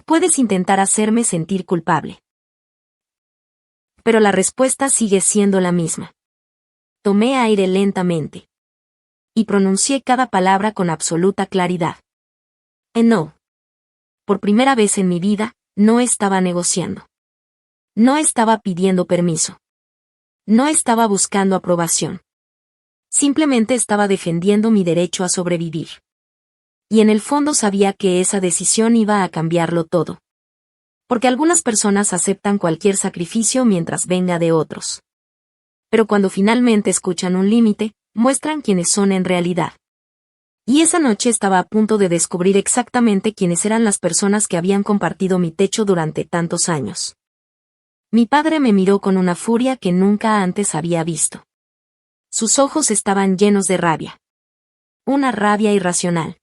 Puedes intentar hacerme sentir culpable. Pero la respuesta sigue siendo la misma. Tomé aire lentamente. Y pronuncié cada palabra con absoluta claridad. No. Por primera vez en mi vida, no estaba negociando. No estaba pidiendo permiso. No estaba buscando aprobación. Simplemente estaba defendiendo mi derecho a sobrevivir. Y en el fondo sabía que esa decisión iba a cambiarlo todo. Porque algunas personas aceptan cualquier sacrificio mientras venga de otros. Pero cuando finalmente escuchan un límite, muestran quiénes son en realidad. Y esa noche estaba a punto de descubrir exactamente quiénes eran las personas que habían compartido mi techo durante tantos años. Mi padre me miró con una furia que nunca antes había visto. Sus ojos estaban llenos de rabia. Una rabia irracional.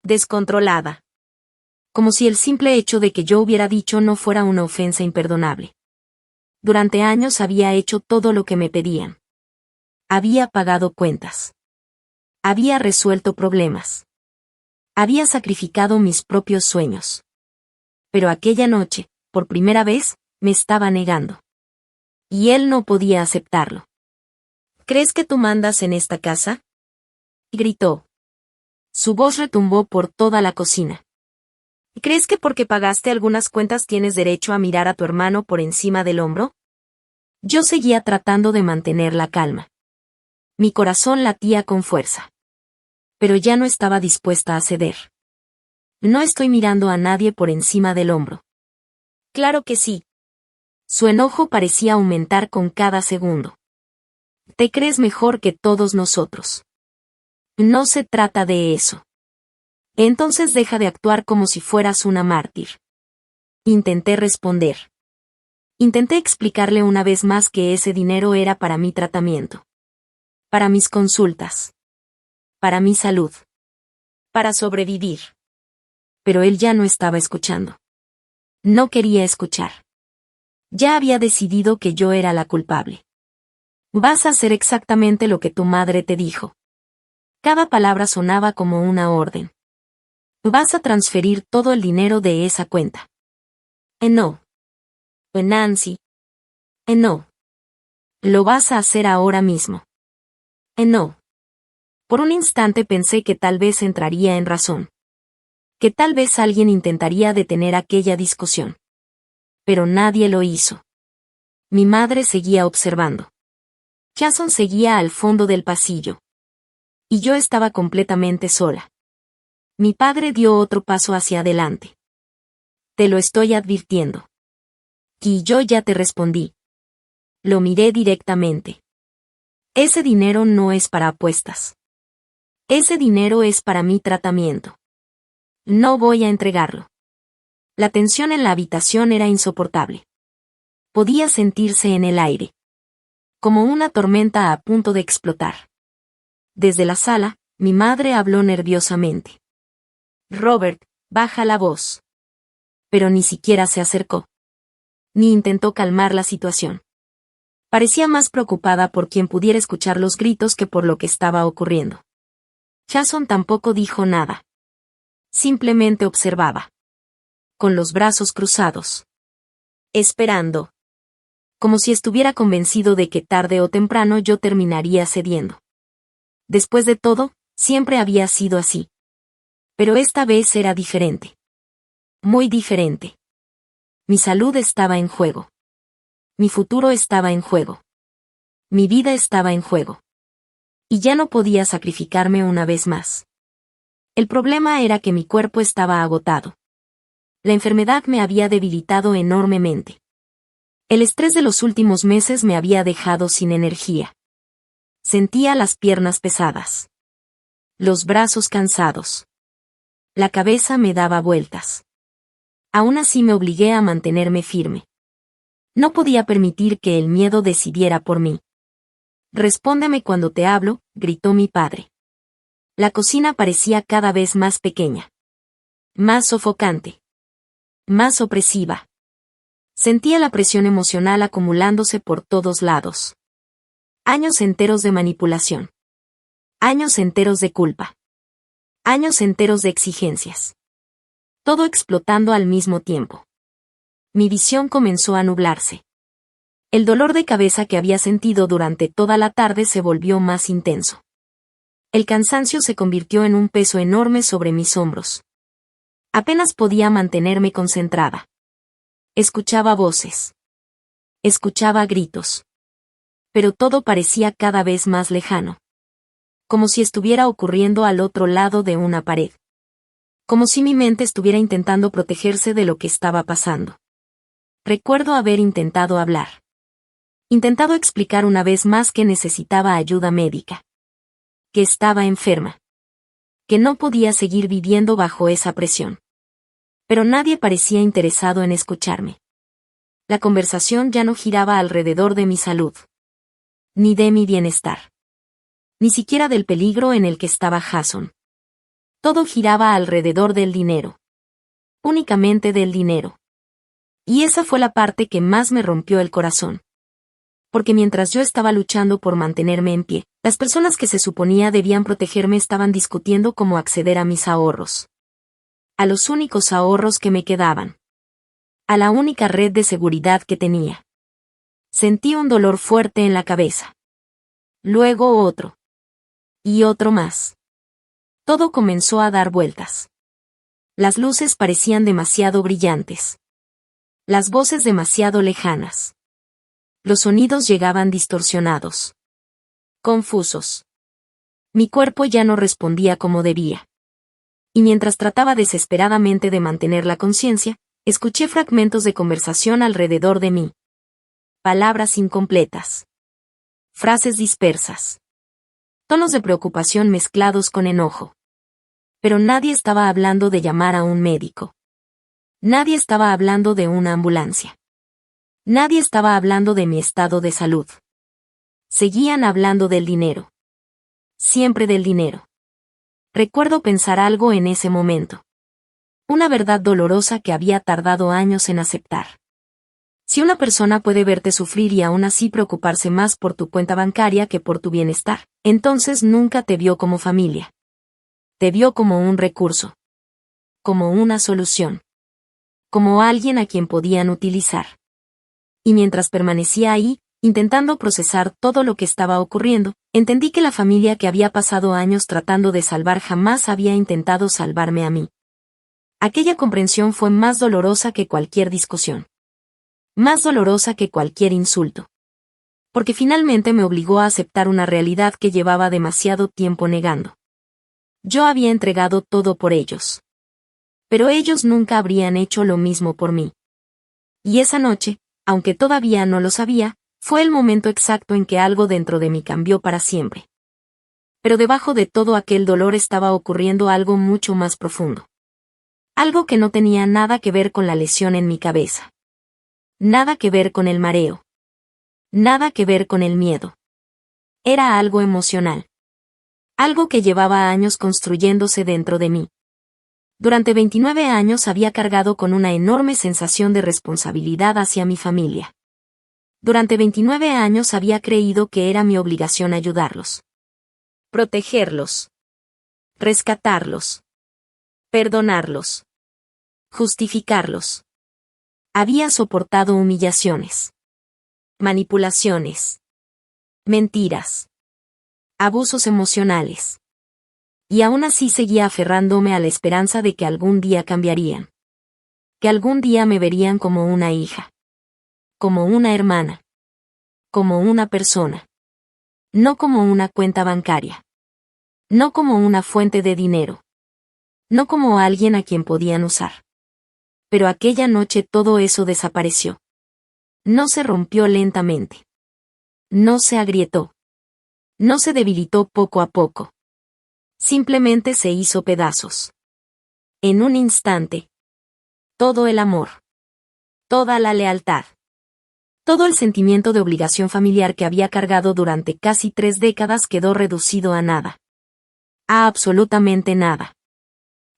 Descontrolada. Como si el simple hecho de que yo hubiera dicho no fuera una ofensa imperdonable. Durante años había hecho todo lo que me pedían. Había pagado cuentas. Había resuelto problemas. Había sacrificado mis propios sueños. Pero aquella noche, por primera vez, me estaba negando. Y él no podía aceptarlo. ¿Crees que tú mandas en esta casa? Gritó. Su voz retumbó por toda la cocina. ¿Crees que porque pagaste algunas cuentas tienes derecho a mirar a tu hermano por encima del hombro? Yo seguía tratando de mantener la calma. Mi corazón latía con fuerza. Pero ya no estaba dispuesta a ceder. No estoy mirando a nadie por encima del hombro. Claro que sí. Su enojo parecía aumentar con cada segundo. Te crees mejor que todos nosotros. No se trata de eso. Entonces deja de actuar como si fueras una mártir. Intenté responder. Intenté explicarle una vez más que ese dinero era para mi tratamiento. Para mis consultas. Para mi salud. Para sobrevivir. Pero él ya no estaba escuchando. No quería escuchar. Ya había decidido que yo era la culpable. Vas a hacer exactamente lo que tu madre te dijo. Cada palabra sonaba como una orden. Vas a transferir todo el dinero de esa cuenta. No. Nancy. No. Lo vas a hacer ahora mismo. No. Por un instante pensé que tal vez entraría en razón. Que tal vez alguien intentaría detener aquella discusión. Pero nadie lo hizo. Mi madre seguía observando. Jason seguía al fondo del pasillo. Y yo estaba completamente sola. Mi padre dio otro paso hacia adelante. Te lo estoy advirtiendo. Y yo ya te respondí. Lo miré directamente. Ese dinero no es para apuestas. Ese dinero es para mi tratamiento. No voy a entregarlo. La tensión en la habitación era insoportable. Podía sentirse en el aire. Como una tormenta a punto de explotar. Desde la sala, mi madre habló nerviosamente. Robert, baja la voz. Pero ni siquiera se acercó. Ni intentó calmar la situación. Parecía más preocupada por quien pudiera escuchar los gritos que por lo que estaba ocurriendo. Jason tampoco dijo nada. Simplemente observaba. Con los brazos cruzados. Esperando. Como si estuviera convencido de que tarde o temprano yo terminaría cediendo. Después de todo, siempre había sido así. Pero esta vez era diferente. Muy diferente. Mi salud estaba en juego. Mi futuro estaba en juego. Mi vida estaba en juego. Y ya no podía sacrificarme una vez más. El problema era que mi cuerpo estaba agotado. La enfermedad me había debilitado enormemente. El estrés de los últimos meses me había dejado sin energía. Sentía las piernas pesadas. Los brazos cansados. La cabeza me daba vueltas. Aún así me obligué a mantenerme firme. No podía permitir que el miedo decidiera por mí. Respóndeme cuando te hablo, gritó mi padre. La cocina parecía cada vez más pequeña. Más sofocante. Más opresiva. Sentía la presión emocional acumulándose por todos lados. Años enteros de manipulación. Años enteros de culpa. Años enteros de exigencias. Todo explotando al mismo tiempo. Mi visión comenzó a nublarse. El dolor de cabeza que había sentido durante toda la tarde se volvió más intenso. El cansancio se convirtió en un peso enorme sobre mis hombros. Apenas podía mantenerme concentrada. Escuchaba voces. Escuchaba gritos. Pero todo parecía cada vez más lejano. Como si estuviera ocurriendo al otro lado de una pared. Como si mi mente estuviera intentando protegerse de lo que estaba pasando. Recuerdo haber intentado hablar. Intentado explicar una vez más que necesitaba ayuda médica. Que estaba enferma. Que no podía seguir viviendo bajo esa presión. Pero nadie parecía interesado en escucharme. La conversación ya no giraba alrededor de mi salud. Ni de mi bienestar. Ni siquiera del peligro en el que estaba Jason. Todo giraba alrededor del dinero. Únicamente del dinero. Y esa fue la parte que más me rompió el corazón. Porque mientras yo estaba luchando por mantenerme en pie, las personas que se suponía debían protegerme estaban discutiendo cómo acceder a mis ahorros. A los únicos ahorros que me quedaban. A la única red de seguridad que tenía. Sentí un dolor fuerte en la cabeza. Luego otro. Y otro más. Todo comenzó a dar vueltas. Las luces parecían demasiado brillantes. Las voces demasiado lejanas. Los sonidos llegaban distorsionados. Confusos. Mi cuerpo ya no respondía como debía. Y mientras trataba desesperadamente de mantener la conciencia, escuché fragmentos de conversación alrededor de mí. Palabras incompletas. Frases dispersas. Tonos de preocupación mezclados con enojo. Pero nadie estaba hablando de llamar a un médico. Nadie estaba hablando de una ambulancia. Nadie estaba hablando de mi estado de salud. Seguían hablando del dinero. Siempre del dinero. Recuerdo pensar algo en ese momento. Una verdad dolorosa que había tardado años en aceptar. Si una persona puede verte sufrir y aún así preocuparse más por tu cuenta bancaria que por tu bienestar, entonces nunca te vio como familia. Te vio como un recurso. Como una solución. Como alguien a quien podían utilizar. Y mientras permanecía ahí, intentando procesar todo lo que estaba ocurriendo, entendí que la familia que había pasado años tratando de salvar jamás había intentado salvarme a mí. Aquella comprensión fue más dolorosa que cualquier discusión. Más dolorosa que cualquier insulto. Porque finalmente me obligó a aceptar una realidad que llevaba demasiado tiempo negando. Yo había entregado todo por ellos. Pero ellos nunca habrían hecho lo mismo por mí. Y esa noche, aunque todavía no lo sabía, fue el momento exacto en que algo dentro de mí cambió para siempre. Pero debajo de todo aquel dolor estaba ocurriendo algo mucho más profundo. Algo que no tenía nada que ver con la lesión en mi cabeza. Nada que ver con el mareo. Nada que ver con el miedo. Era algo emocional. Algo que llevaba años construyéndose dentro de mí. Durante 29 años había cargado con una enorme sensación de responsabilidad hacia mi familia. Durante 29 años había creído que era mi obligación ayudarlos. Protegerlos. Rescatarlos. Perdonarlos. Justificarlos. Había soportado humillaciones. Manipulaciones. Mentiras. Abusos emocionales. Y aún así seguía aferrándome a la esperanza de que algún día cambiarían. Que algún día me verían como una hija. Como una hermana. Como una persona. No como una cuenta bancaria. No como una fuente de dinero. No como alguien a quien podían usar. Pero aquella noche todo eso desapareció. No se rompió lentamente. No se agrietó. No se debilitó poco a poco. Simplemente se hizo pedazos. En un instante. Todo el amor. Toda la lealtad. Todo el sentimiento de obligación familiar que había cargado durante casi 3 décadas quedó reducido a nada. A absolutamente nada.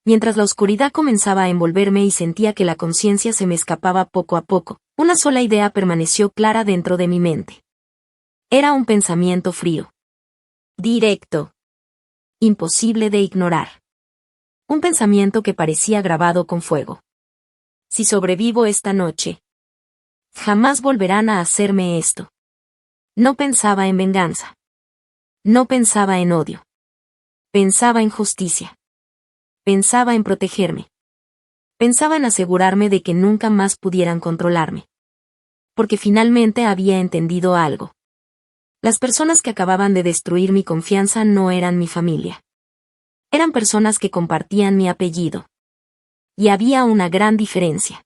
Mientras la oscuridad comenzaba a envolverme y sentía que la conciencia se me escapaba poco a poco, una sola idea permaneció clara dentro de mi mente. Era un pensamiento frío. Directo. Imposible de ignorar. Un pensamiento que parecía grabado con fuego. Si sobrevivo esta noche, jamás volverán a hacerme esto. No pensaba en venganza. No pensaba en odio. Pensaba en justicia. Pensaba en protegerme. Pensaba en asegurarme de que nunca más pudieran controlarme. Porque finalmente había entendido algo. Las personas que acababan de destruir mi confianza no eran mi familia. Eran personas que compartían mi apellido. Y había una gran diferencia.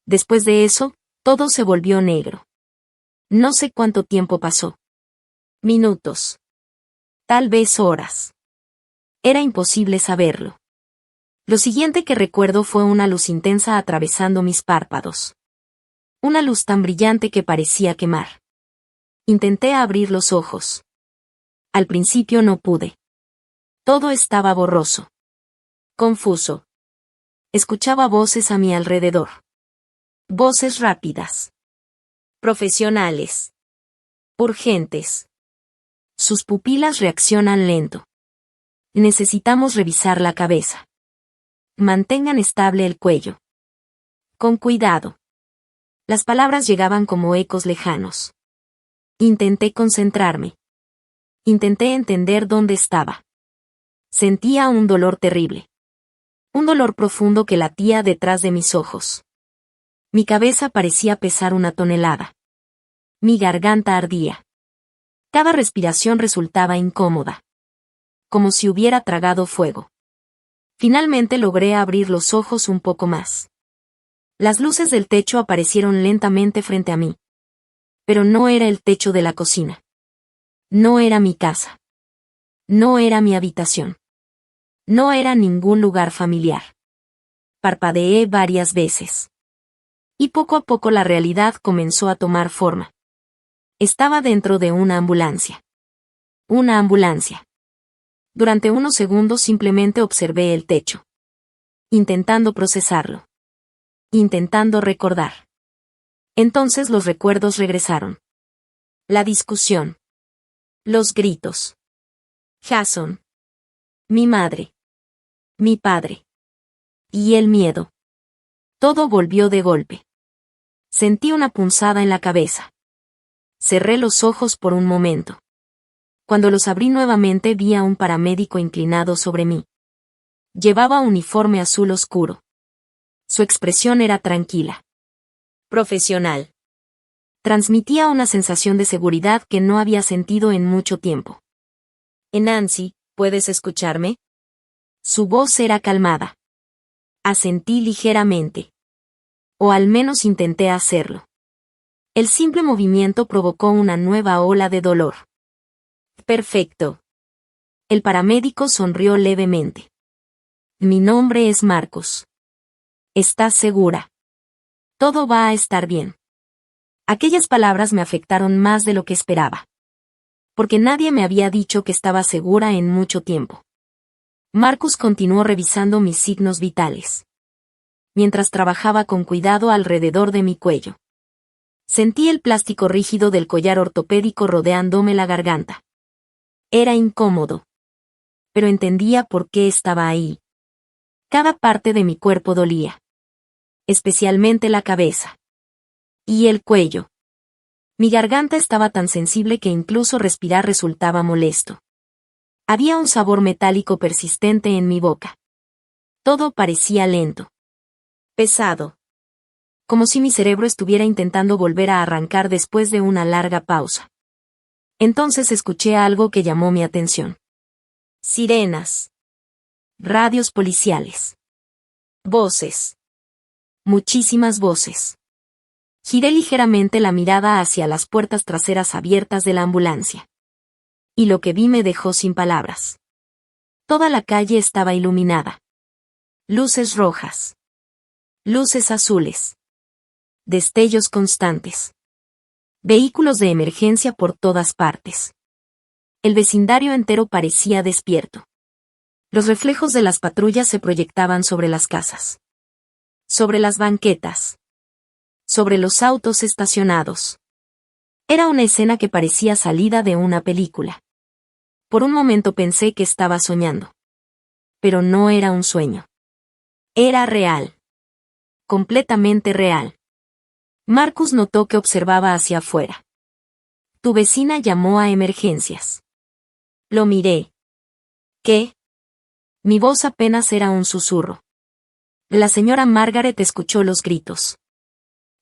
Después de eso, todo se volvió negro. No sé cuánto tiempo pasó. Minutos. Tal vez horas. Era imposible saberlo. Lo siguiente que recuerdo fue una luz intensa atravesando mis párpados. Una luz tan brillante que parecía quemar. Intenté abrir los ojos. Al principio no pude. Todo estaba borroso. Confuso. Escuchaba voces a mi alrededor. Voces rápidas. Profesionales. Urgentes. Sus pupilas reaccionan lento. Necesitamos revisar la cabeza. Mantengan estable el cuello. Con cuidado. Las palabras llegaban como ecos lejanos. Intenté concentrarme. Intenté entender dónde estaba. Sentía un dolor terrible. Un dolor profundo que latía detrás de mis ojos. Mi cabeza parecía pesar 1 tonelada. Mi garganta ardía. Cada respiración resultaba incómoda. Como si hubiera tragado fuego. Finalmente logré abrir los ojos un poco más. Las luces del techo aparecieron lentamente frente a mí. Pero no era el techo de la cocina. No era mi casa. No era mi habitación. No era ningún lugar familiar. Parpadeé varias veces. Y poco a poco la realidad comenzó a tomar forma. Estaba dentro de una ambulancia. Una ambulancia. Durante unos segundos simplemente observé el techo. Intentando procesarlo. Intentando recordar. Entonces los recuerdos regresaron. La discusión. Los gritos. Jason. Mi madre. Mi padre. Y el miedo. Todo volvió de golpe. Sentí una punzada en la cabeza. Cerré los ojos por un momento. Cuando los abrí nuevamente vi a un paramédico inclinado sobre mí. Llevaba uniforme azul oscuro. Su expresión era tranquila. Profesional. Transmitía una sensación de seguridad que no había sentido en mucho tiempo. Nancy, ¿puedes escucharme? Su voz era calmada. Asentí ligeramente. O al menos intenté hacerlo. El simple movimiento provocó una nueva ola de dolor. Perfecto. El paramédico sonrió levemente. Mi nombre es Marcus. ¿Estás segura? Todo va a estar bien. Aquellas palabras me afectaron más de lo que esperaba. Porque nadie me había dicho que estaba segura en mucho tiempo. Marcus continuó revisando mis signos vitales. Mientras trabajaba con cuidado alrededor de mi cuello. Sentí el plástico rígido del collar ortopédico rodeándome la garganta. Era incómodo. Pero entendía por qué estaba ahí. Cada parte de mi cuerpo dolía. Especialmente la cabeza. Y el cuello. Mi garganta estaba tan sensible que incluso respirar resultaba molesto. Había un sabor metálico persistente en mi boca. Todo parecía lento. Pesado. Como si mi cerebro estuviera intentando volver a arrancar después de una larga pausa. Entonces escuché algo que llamó mi atención. Sirenas. Radios policiales. Voces. Muchísimas voces. Giré ligeramente la mirada hacia las puertas traseras abiertas de la ambulancia. Y lo que vi me dejó sin palabras. Toda la calle estaba iluminada. Luces rojas. Luces azules. Destellos constantes. Vehículos de emergencia por todas partes. El vecindario entero parecía despierto. Los reflejos de las patrullas se proyectaban sobre las casas. Sobre las banquetas. Sobre los autos estacionados. Era una escena que parecía salida de una película. Por un momento pensé que estaba soñando. Pero no era un sueño. Era real. Completamente real. Marcus notó que observaba hacia afuera. Tu vecina llamó a emergencias. Lo miré. ¿Qué? Mi voz apenas era un susurro. La señora Margaret escuchó los gritos.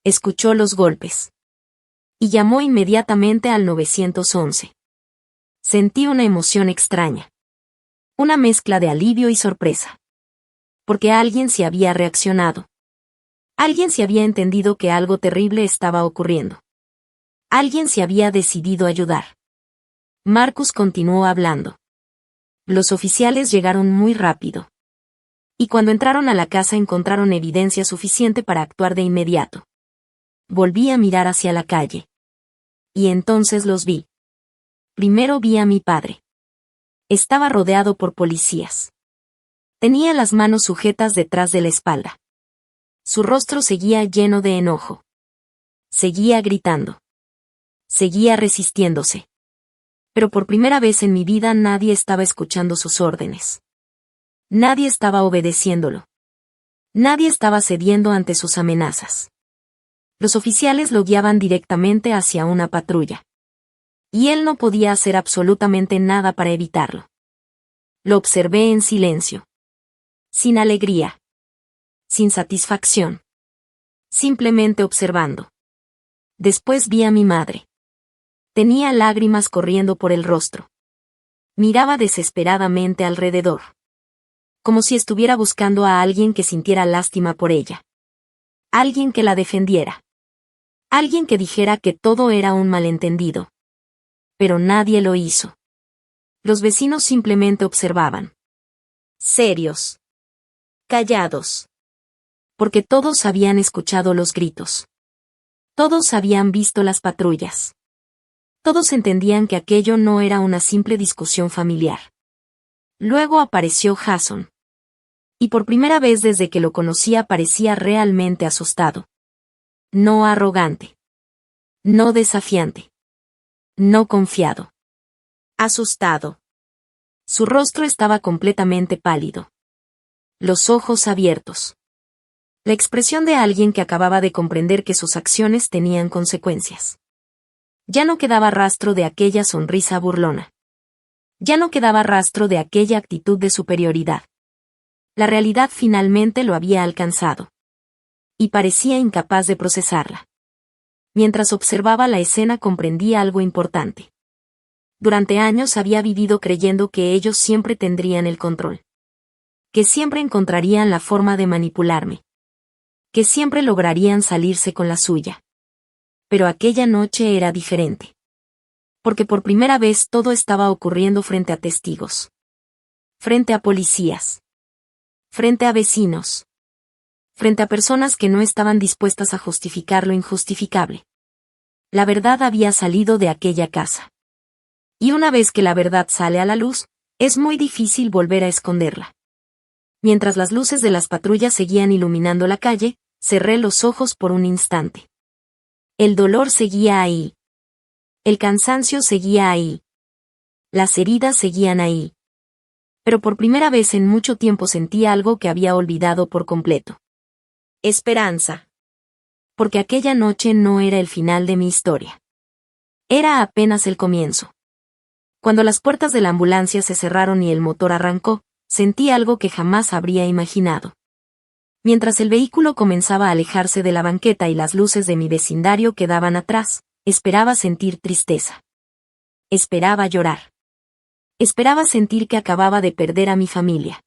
Escuchó los golpes. Y llamó inmediatamente al 911. Sentí una emoción extraña. Una mezcla de alivio y sorpresa. Porque alguien se había reaccionado. Alguien se había entendido que algo terrible estaba ocurriendo. Alguien se había decidido ayudar. Marcus continuó hablando. Los oficiales llegaron muy rápido. Y cuando entraron a la casa encontraron evidencia suficiente para actuar de inmediato. Volví a mirar hacia la calle. Y entonces los vi. Primero vi a mi padre. Estaba rodeado por policías. Tenía las manos sujetas detrás de la espalda. Su rostro seguía lleno de enojo. Seguía gritando. Seguía resistiéndose. Pero por primera vez en mi vida nadie estaba escuchando sus órdenes. Nadie estaba obedeciéndolo. Nadie estaba cediendo ante sus amenazas. Los oficiales lo guiaban directamente hacia una patrulla. Y él no podía hacer absolutamente nada para evitarlo. Lo observé en silencio. Sin alegría. Sin satisfacción. Simplemente observando. Después vi a mi madre. Tenía lágrimas corriendo por el rostro. Miraba desesperadamente alrededor. Como si estuviera buscando a alguien que sintiera lástima por ella. Alguien que la defendiera. Alguien que dijera que todo era un malentendido. Pero nadie lo hizo. Los vecinos simplemente observaban. Serios. Callados. Porque todos habían escuchado los gritos. Todos habían visto las patrullas. Todos entendían que aquello no era una simple discusión familiar. Luego apareció Jason. Y por primera vez desde que lo conocía parecía realmente asustado. No arrogante. No desafiante. No confiado. Asustado. Su rostro estaba completamente pálido. Los ojos abiertos. La expresión de alguien que acababa de comprender que sus acciones tenían consecuencias. Ya no quedaba rastro de aquella sonrisa burlona. Ya no quedaba rastro de aquella actitud de superioridad. La realidad finalmente lo había alcanzado. Y parecía incapaz de procesarla. Mientras observaba la escena comprendía algo importante. Durante años había vivido creyendo que ellos siempre tendrían el control. Que siempre encontrarían la forma de manipularme. Que siempre lograrían salirse con la suya. Pero aquella noche era diferente. Porque por primera vez todo estaba ocurriendo frente a testigos. Frente a policías. Frente a vecinos. Frente a personas que no estaban dispuestas a justificar lo injustificable. La verdad había salido de aquella casa. Y una vez que la verdad sale a la luz, es muy difícil volver a esconderla. Mientras las luces de las patrullas seguían iluminando la calle, cerré los ojos por un instante. El dolor seguía ahí. El cansancio seguía ahí. Las heridas seguían ahí. Pero por primera vez en mucho tiempo sentí algo que había olvidado por completo. Esperanza. Porque aquella noche no era el final de mi historia. Era apenas el comienzo. Cuando las puertas de la ambulancia se cerraron y el motor arrancó, sentí algo que jamás habría imaginado. Mientras el vehículo comenzaba a alejarse de la banqueta y las luces de mi vecindario quedaban atrás, esperaba sentir tristeza. Esperaba llorar. Esperaba sentir que acababa de perder a mi familia.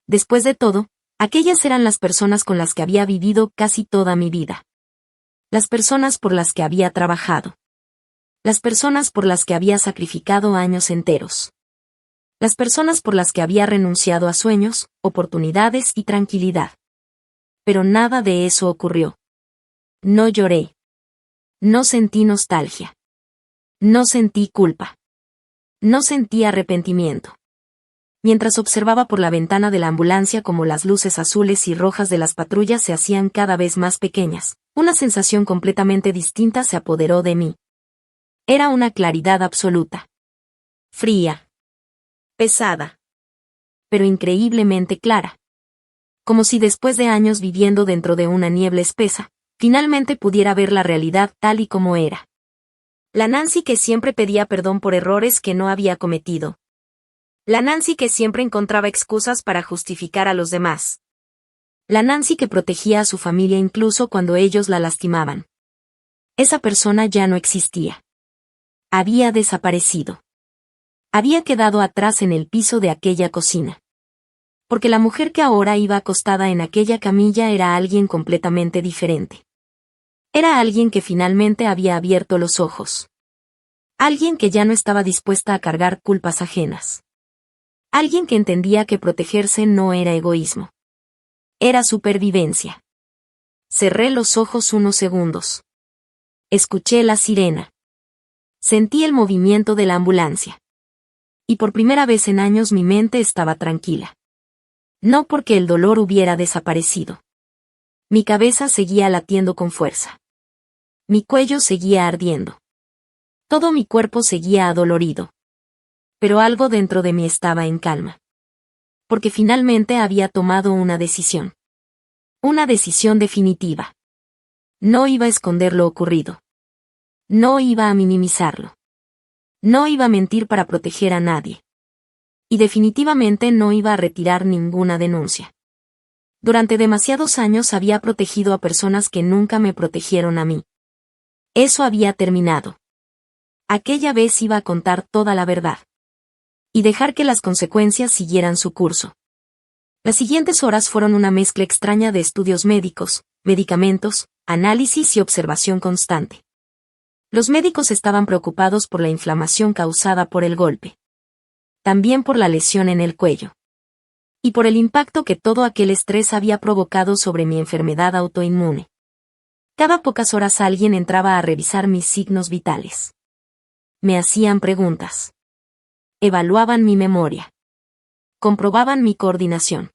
Después de todo, aquellas eran las personas con las que había vivido casi toda mi vida. Las personas por las que había trabajado. Las personas por las que había sacrificado años enteros. Las personas por las que había renunciado a sueños, oportunidades y tranquilidad. Pero nada de eso ocurrió. No lloré. No sentí nostalgia. No sentí culpa. No sentí arrepentimiento. Mientras observaba por la ventana de la ambulancia cómo las luces azules y rojas de las patrullas se hacían cada vez más pequeñas, una sensación completamente distinta se apoderó de mí. Era una claridad absoluta. Fría. Pesada. Pero increíblemente clara. Como si después de años viviendo dentro de una niebla espesa, finalmente pudiera ver la realidad tal y como era. La Nancy que siempre pedía perdón por errores que no había cometido. La Nancy que siempre encontraba excusas para justificar a los demás. La Nancy que protegía a su familia incluso cuando ellos la lastimaban. Esa persona ya no existía. Había desaparecido. Había quedado atrás en el piso de aquella cocina. Porque la mujer que ahora iba acostada en aquella camilla era alguien completamente diferente. Era alguien que finalmente había abierto los ojos. Alguien que ya no estaba dispuesta a cargar culpas ajenas. Alguien que entendía que protegerse no era egoísmo. Era supervivencia. Cerré los ojos unos segundos. Escuché la sirena. Sentí el movimiento de la ambulancia. Y por primera vez en años mi mente estaba tranquila. No porque el dolor hubiera desaparecido. Mi cabeza seguía latiendo con fuerza. Mi cuello seguía ardiendo. Todo mi cuerpo seguía adolorido. Pero algo dentro de mí estaba en calma. Porque finalmente había tomado una decisión. Una decisión definitiva. No iba a esconder lo ocurrido. No iba a minimizarlo. No iba a mentir para proteger a nadie. Y definitivamente no iba a retirar ninguna denuncia. Durante demasiados años había protegido a personas que nunca me protegieron a mí. Eso había terminado. Aquella vez iba a contar toda la verdad. Y dejar que las consecuencias siguieran su curso. Las siguientes horas fueron una mezcla extraña de estudios médicos, medicamentos, análisis y observación constante. Los médicos estaban preocupados por la inflamación causada por el golpe. También por la lesión en el cuello. Y por el impacto que todo aquel estrés había provocado sobre mi enfermedad autoinmune. Cada pocas horas alguien entraba a revisar mis signos vitales. Me hacían preguntas. Evaluaban mi memoria. Comprobaban mi coordinación.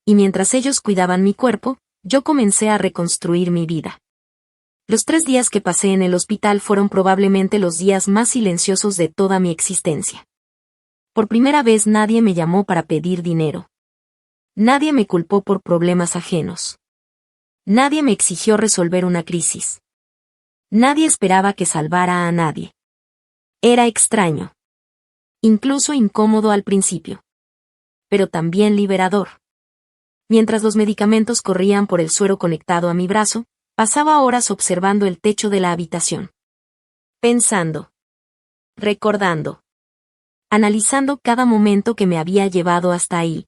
Y mientras ellos cuidaban mi cuerpo, yo comencé a reconstruir mi vida. Los 3 días que pasé en el hospital fueron probablemente los días más silenciosos de toda mi existencia. Por primera vez nadie me llamó para pedir dinero. Nadie me culpó por problemas ajenos. Nadie me exigió resolver una crisis. Nadie esperaba que salvara a nadie. Era extraño. Incluso incómodo al principio. Pero también liberador. Mientras los medicamentos corrían por el suero conectado a mi brazo, pasaba horas observando el techo de la habitación. Pensando. Recordando. Analizando cada momento que me había llevado hasta ahí.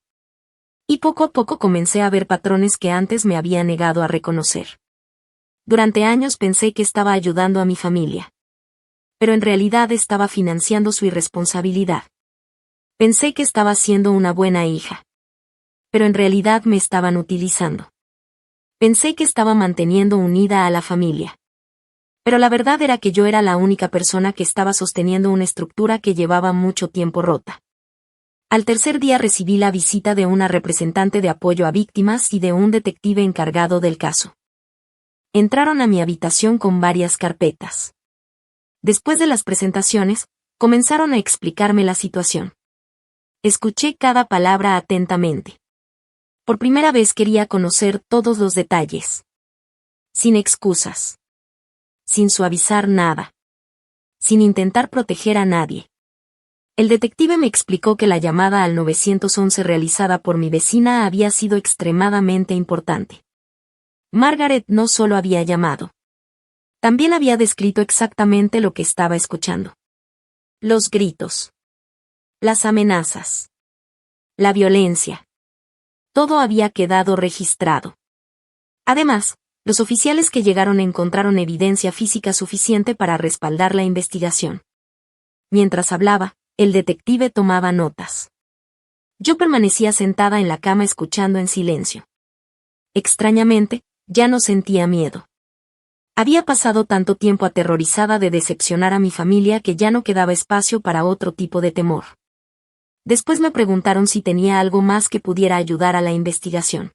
Y poco a poco comencé a ver patrones que antes me había negado a reconocer. Durante años pensé que estaba ayudando a mi familia. Pero en realidad estaba financiando su irresponsabilidad. Pensé que estaba siendo una buena hija. Pero en realidad me estaban utilizando. Pensé que estaba manteniendo unida a la familia. Pero la verdad era que yo era la única persona que estaba sosteniendo una estructura que llevaba mucho tiempo rota. Al tercer día recibí la visita de una representante de apoyo a víctimas y de un detective encargado del caso. Entraron a mi habitación con varias carpetas. Después de las presentaciones, comenzaron a explicarme la situación. Escuché cada palabra atentamente. Por primera vez quería conocer todos los detalles. Sin excusas. Sin suavizar nada. Sin intentar proteger a nadie. El detective me explicó que la llamada al 911 realizada por mi vecina había sido extremadamente importante. Margaret no solo había llamado. También había descrito exactamente lo que estaba escuchando. Los gritos. Las amenazas. La violencia. Todo había quedado registrado. Además, los oficiales que llegaron encontraron evidencia física suficiente para respaldar la investigación. Mientras hablaba, el detective tomaba notas. Yo permanecía sentada en la cama escuchando en silencio. Extrañamente, ya no sentía miedo. Había pasado tanto tiempo aterrorizada de decepcionar a mi familia que ya no quedaba espacio para otro tipo de temor. Después me preguntaron si tenía algo más que pudiera ayudar a la investigación.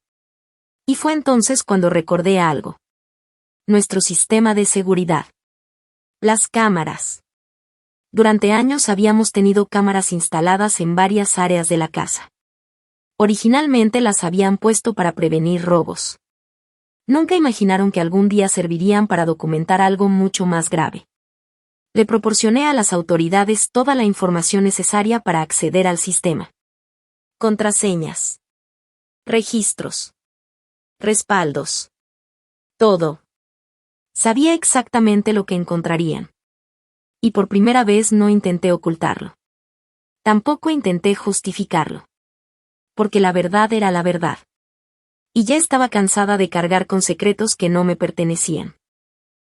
Y fue entonces cuando recordé algo. Nuestro sistema de seguridad. Las cámaras. Durante años habíamos tenido cámaras instaladas en varias áreas de la casa. Originalmente las habían puesto para prevenir robos. Nunca imaginaron que algún día servirían para documentar algo mucho más grave. Le proporcioné a las autoridades toda la información necesaria para acceder al sistema. Contraseñas. Registros. Respaldos. Todo. Sabía exactamente lo que encontrarían. Y por primera vez no intenté ocultarlo. Tampoco intenté justificarlo. Porque la verdad era la verdad. Y ya estaba cansada de cargar con secretos que no me pertenecían.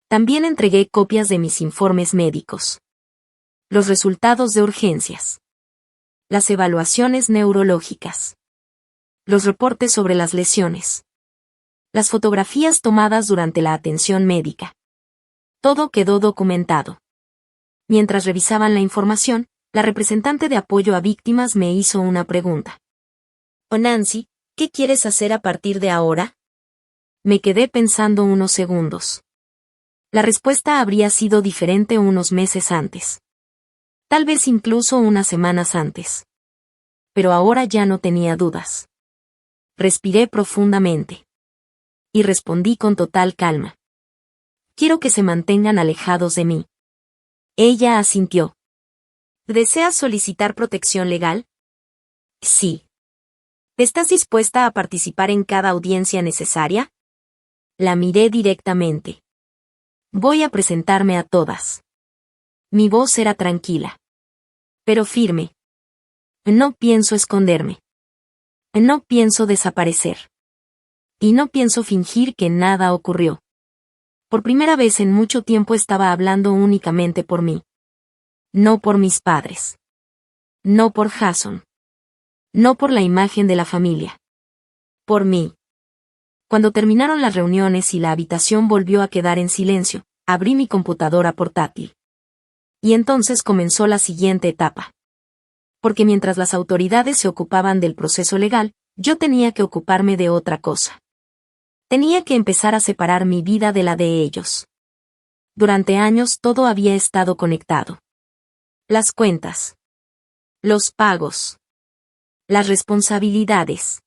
También entregué copias de mis informes médicos. Los resultados de urgencias. Las evaluaciones neurológicas. Los reportes sobre las lesiones. Las fotografías tomadas durante la atención médica. Todo quedó documentado. Mientras revisaban la información, la representante de apoyo a víctimas me hizo una pregunta. «Oh, Nancy, ¿qué quieres hacer a partir de ahora?» Me quedé pensando unos segundos. La respuesta habría sido diferente unos meses antes. Tal vez incluso unas semanas antes. Pero ahora ya no tenía dudas. Respiré profundamente. Y respondí con total calma. Quiero que se mantengan alejados de mí. Ella asintió. ¿Deseas solicitar protección legal? Sí. ¿Estás dispuesta a participar en cada audiencia necesaria? La miré directamente. Voy a presentarme a todas. Mi voz era tranquila. Pero firme. No pienso esconderme. No pienso desaparecer. Y no pienso fingir que nada ocurrió. Por primera vez en mucho tiempo estaba hablando únicamente por mí. No por mis padres. No por Jason. No por la imagen de la familia. Por mí. Cuando terminaron las reuniones y la habitación volvió a quedar en silencio, abrí mi computadora portátil. Y entonces comenzó la siguiente etapa. Porque mientras las autoridades se ocupaban del proceso legal, yo tenía que ocuparme de otra cosa. Tenía que empezar a separar mi vida de la de ellos. Durante años todo había estado conectado. Las cuentas. Los pagos. Las responsabilidades.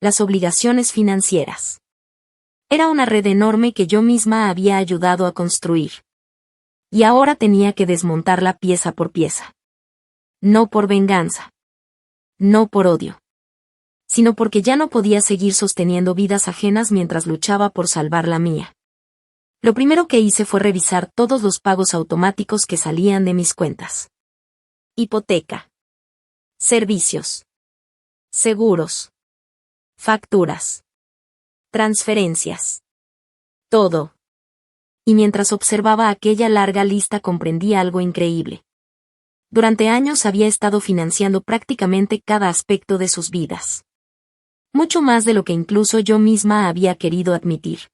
Las obligaciones financieras. Era una red enorme que yo misma había ayudado a construir. Y ahora tenía que desmontarla pieza por pieza. No por venganza. No por odio. Sino porque ya no podía seguir sosteniendo vidas ajenas mientras luchaba por salvar la mía. Lo primero que hice fue revisar todos los pagos automáticos que salían de mis cuentas. Hipoteca. Servicios. Seguros. Facturas. Transferencias. Todo. Y mientras observaba aquella larga lista comprendí algo increíble. Durante años había estado financiando prácticamente cada aspecto de sus vidas. Mucho más de lo que incluso yo misma había querido admitir.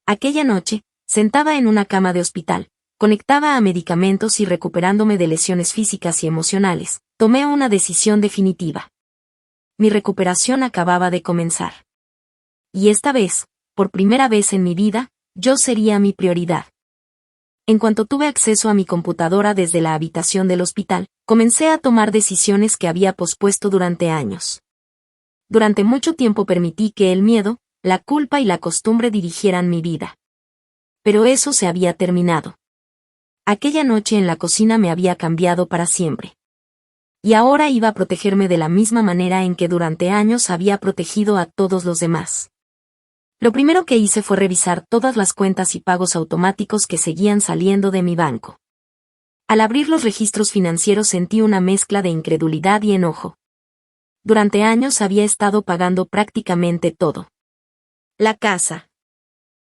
Aquella noche, sentada en una cama de hospital, conectada a medicamentos y recuperándome de lesiones físicas y emocionales, tomé una decisión definitiva. Mi recuperación acababa de comenzar. Y esta vez, por primera vez en mi vida, yo sería mi prioridad. En cuanto tuve acceso a mi computadora desde la habitación del hospital, comencé a tomar decisiones que había pospuesto durante años. Durante mucho tiempo permití que el miedo, la culpa y la costumbre dirigieran mi vida. Pero eso se había terminado. Aquella noche en la cocina me había cambiado para siempre. Y ahora iba a protegerme de la misma manera en que durante años había protegido a todos los demás. Lo primero que hice fue revisar todas las cuentas y pagos automáticos que seguían saliendo de mi banco. Al abrir los registros financieros sentí una mezcla de incredulidad y enojo. Durante años había estado pagando prácticamente todo. La casa.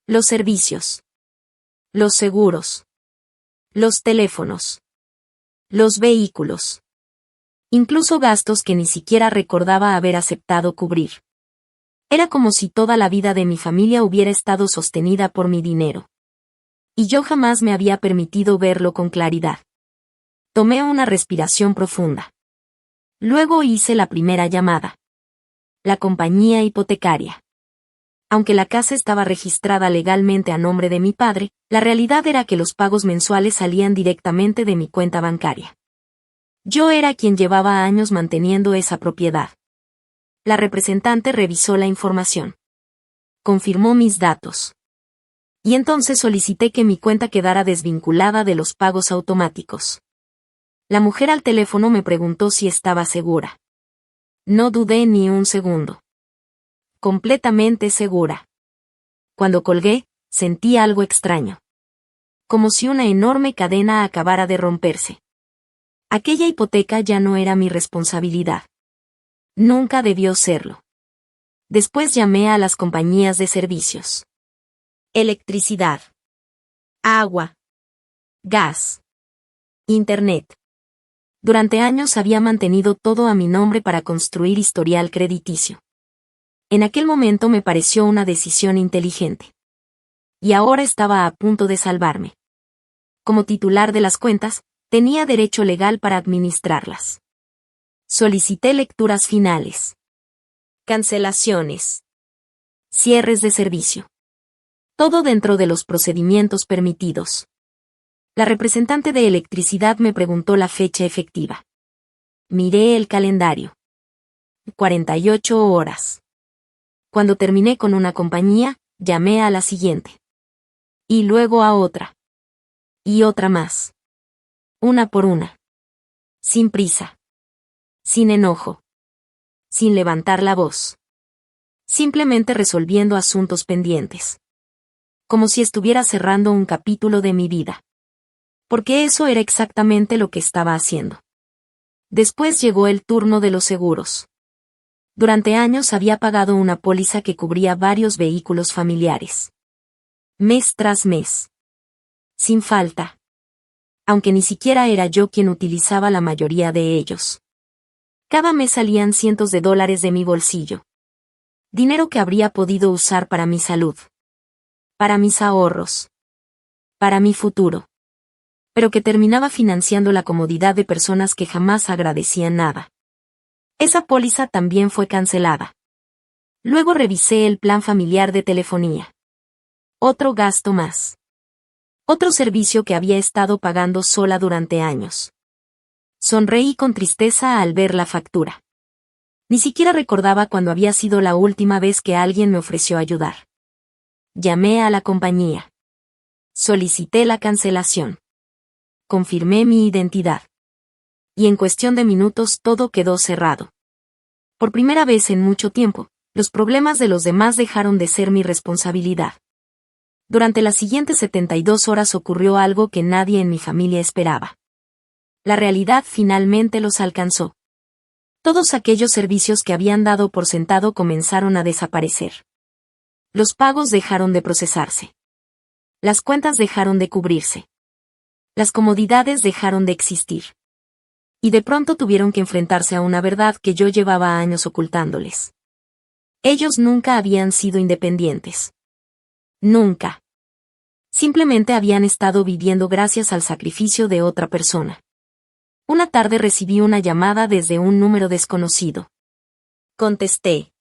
Los servicios. Los seguros. Los teléfonos. Los vehículos. Incluso gastos que ni siquiera recordaba haber aceptado cubrir. Era como si toda la vida de mi familia hubiera estado sostenida por mi dinero. Y yo jamás me había permitido verlo con claridad. Tomé una respiración profunda. Luego hice la primera llamada. La compañía hipotecaria. Aunque la casa estaba registrada legalmente a nombre de mi padre, la realidad era que los pagos mensuales salían directamente de mi cuenta bancaria. Yo era quien llevaba años manteniendo esa propiedad. La representante revisó la información. Confirmó mis datos. Y entonces solicité que mi cuenta quedara desvinculada de los pagos automáticos. La mujer al teléfono me preguntó si estaba segura. No dudé ni un segundo. Completamente segura. Cuando colgué, sentí algo extraño. Como si una enorme cadena acabara de romperse. Aquella hipoteca ya no era mi responsabilidad. Nunca debió serlo. Después llamé a las compañías de servicios. Electricidad. Agua. Gas. Internet. Durante años había mantenido todo a mi nombre para construir historial crediticio. En aquel momento me pareció una decisión inteligente. Y ahora estaba a punto de salvarme. Como titular de las cuentas, tenía derecho legal para administrarlas. Solicité lecturas finales. Cancelaciones. Cierres de servicio. Todo dentro de los procedimientos permitidos. La representante de electricidad me preguntó la fecha efectiva. Miré el calendario. 48 horas. Cuando terminé con una compañía, llamé a la siguiente. Y luego a otra. Y otra más. Una por una. Sin prisa. Sin enojo. Sin levantar la voz. Simplemente resolviendo asuntos pendientes. Como si estuviera cerrando un capítulo de mi vida. Porque eso era exactamente lo que estaba haciendo. Después llegó el turno de los seguros. Durante años había pagado una póliza que cubría varios vehículos familiares. Mes tras mes. Sin falta. Aunque ni siquiera era yo quien utilizaba la mayoría de ellos. Cada mes salían cientos de dólares de mi bolsillo. Dinero que habría podido usar para mi salud. Para mis ahorros. Para mi futuro. Pero que terminaba financiando la comodidad de personas que jamás agradecían nada. Esa póliza también fue cancelada. Luego revisé el plan familiar de telefonía. Otro gasto más. Otro servicio que había estado pagando sola durante años. Sonreí con tristeza al ver la factura. Ni siquiera recordaba cuándo había sido la última vez que alguien me ofreció ayudar. Llamé a la compañía. Solicité la cancelación. Confirmé mi identidad. Y en cuestión de minutos todo quedó cerrado. Por primera vez en mucho tiempo, los problemas de los demás dejaron de ser mi responsabilidad. Durante las siguientes 72 horas ocurrió algo que nadie en mi familia esperaba. La realidad finalmente los alcanzó. Todos aquellos servicios que habían dado por sentado comenzaron a desaparecer. Los pagos dejaron de procesarse. Las cuentas dejaron de cubrirse. Las comodidades dejaron de existir. Y de pronto tuvieron que enfrentarse a una verdad que yo llevaba años ocultándoles. Ellos nunca habían sido independientes. Nunca. Simplemente habían estado viviendo gracias al sacrificio de otra persona. Una tarde recibí una llamada desde un número desconocido. Contesté.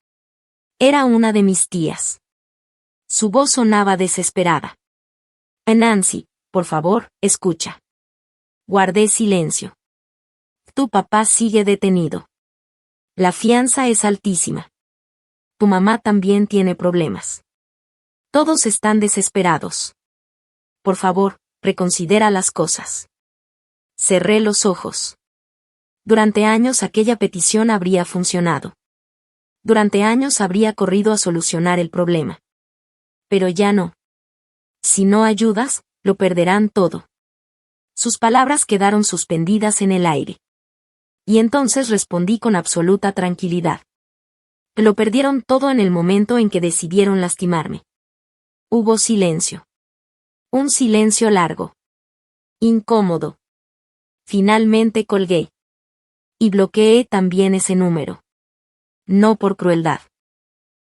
Era una de mis tías. Su voz sonaba desesperada. Nancy, por favor, escucha. Guardé silencio. Tu papá sigue detenido. La fianza es altísima. Tu mamá también tiene problemas. Todos están desesperados. Por favor, reconsidera las cosas. Cerré los ojos. Durante años aquella petición habría funcionado. Durante años habría corrido a solucionar el problema. Pero ya no. Si no ayudas, lo perderán todo. Sus palabras quedaron suspendidas en el aire. Y entonces respondí con absoluta tranquilidad. Lo perdieron todo en el momento en que decidieron lastimarme. Hubo silencio. Un silencio largo. Incómodo. Finalmente colgué. Y bloqueé también ese número. No por crueldad.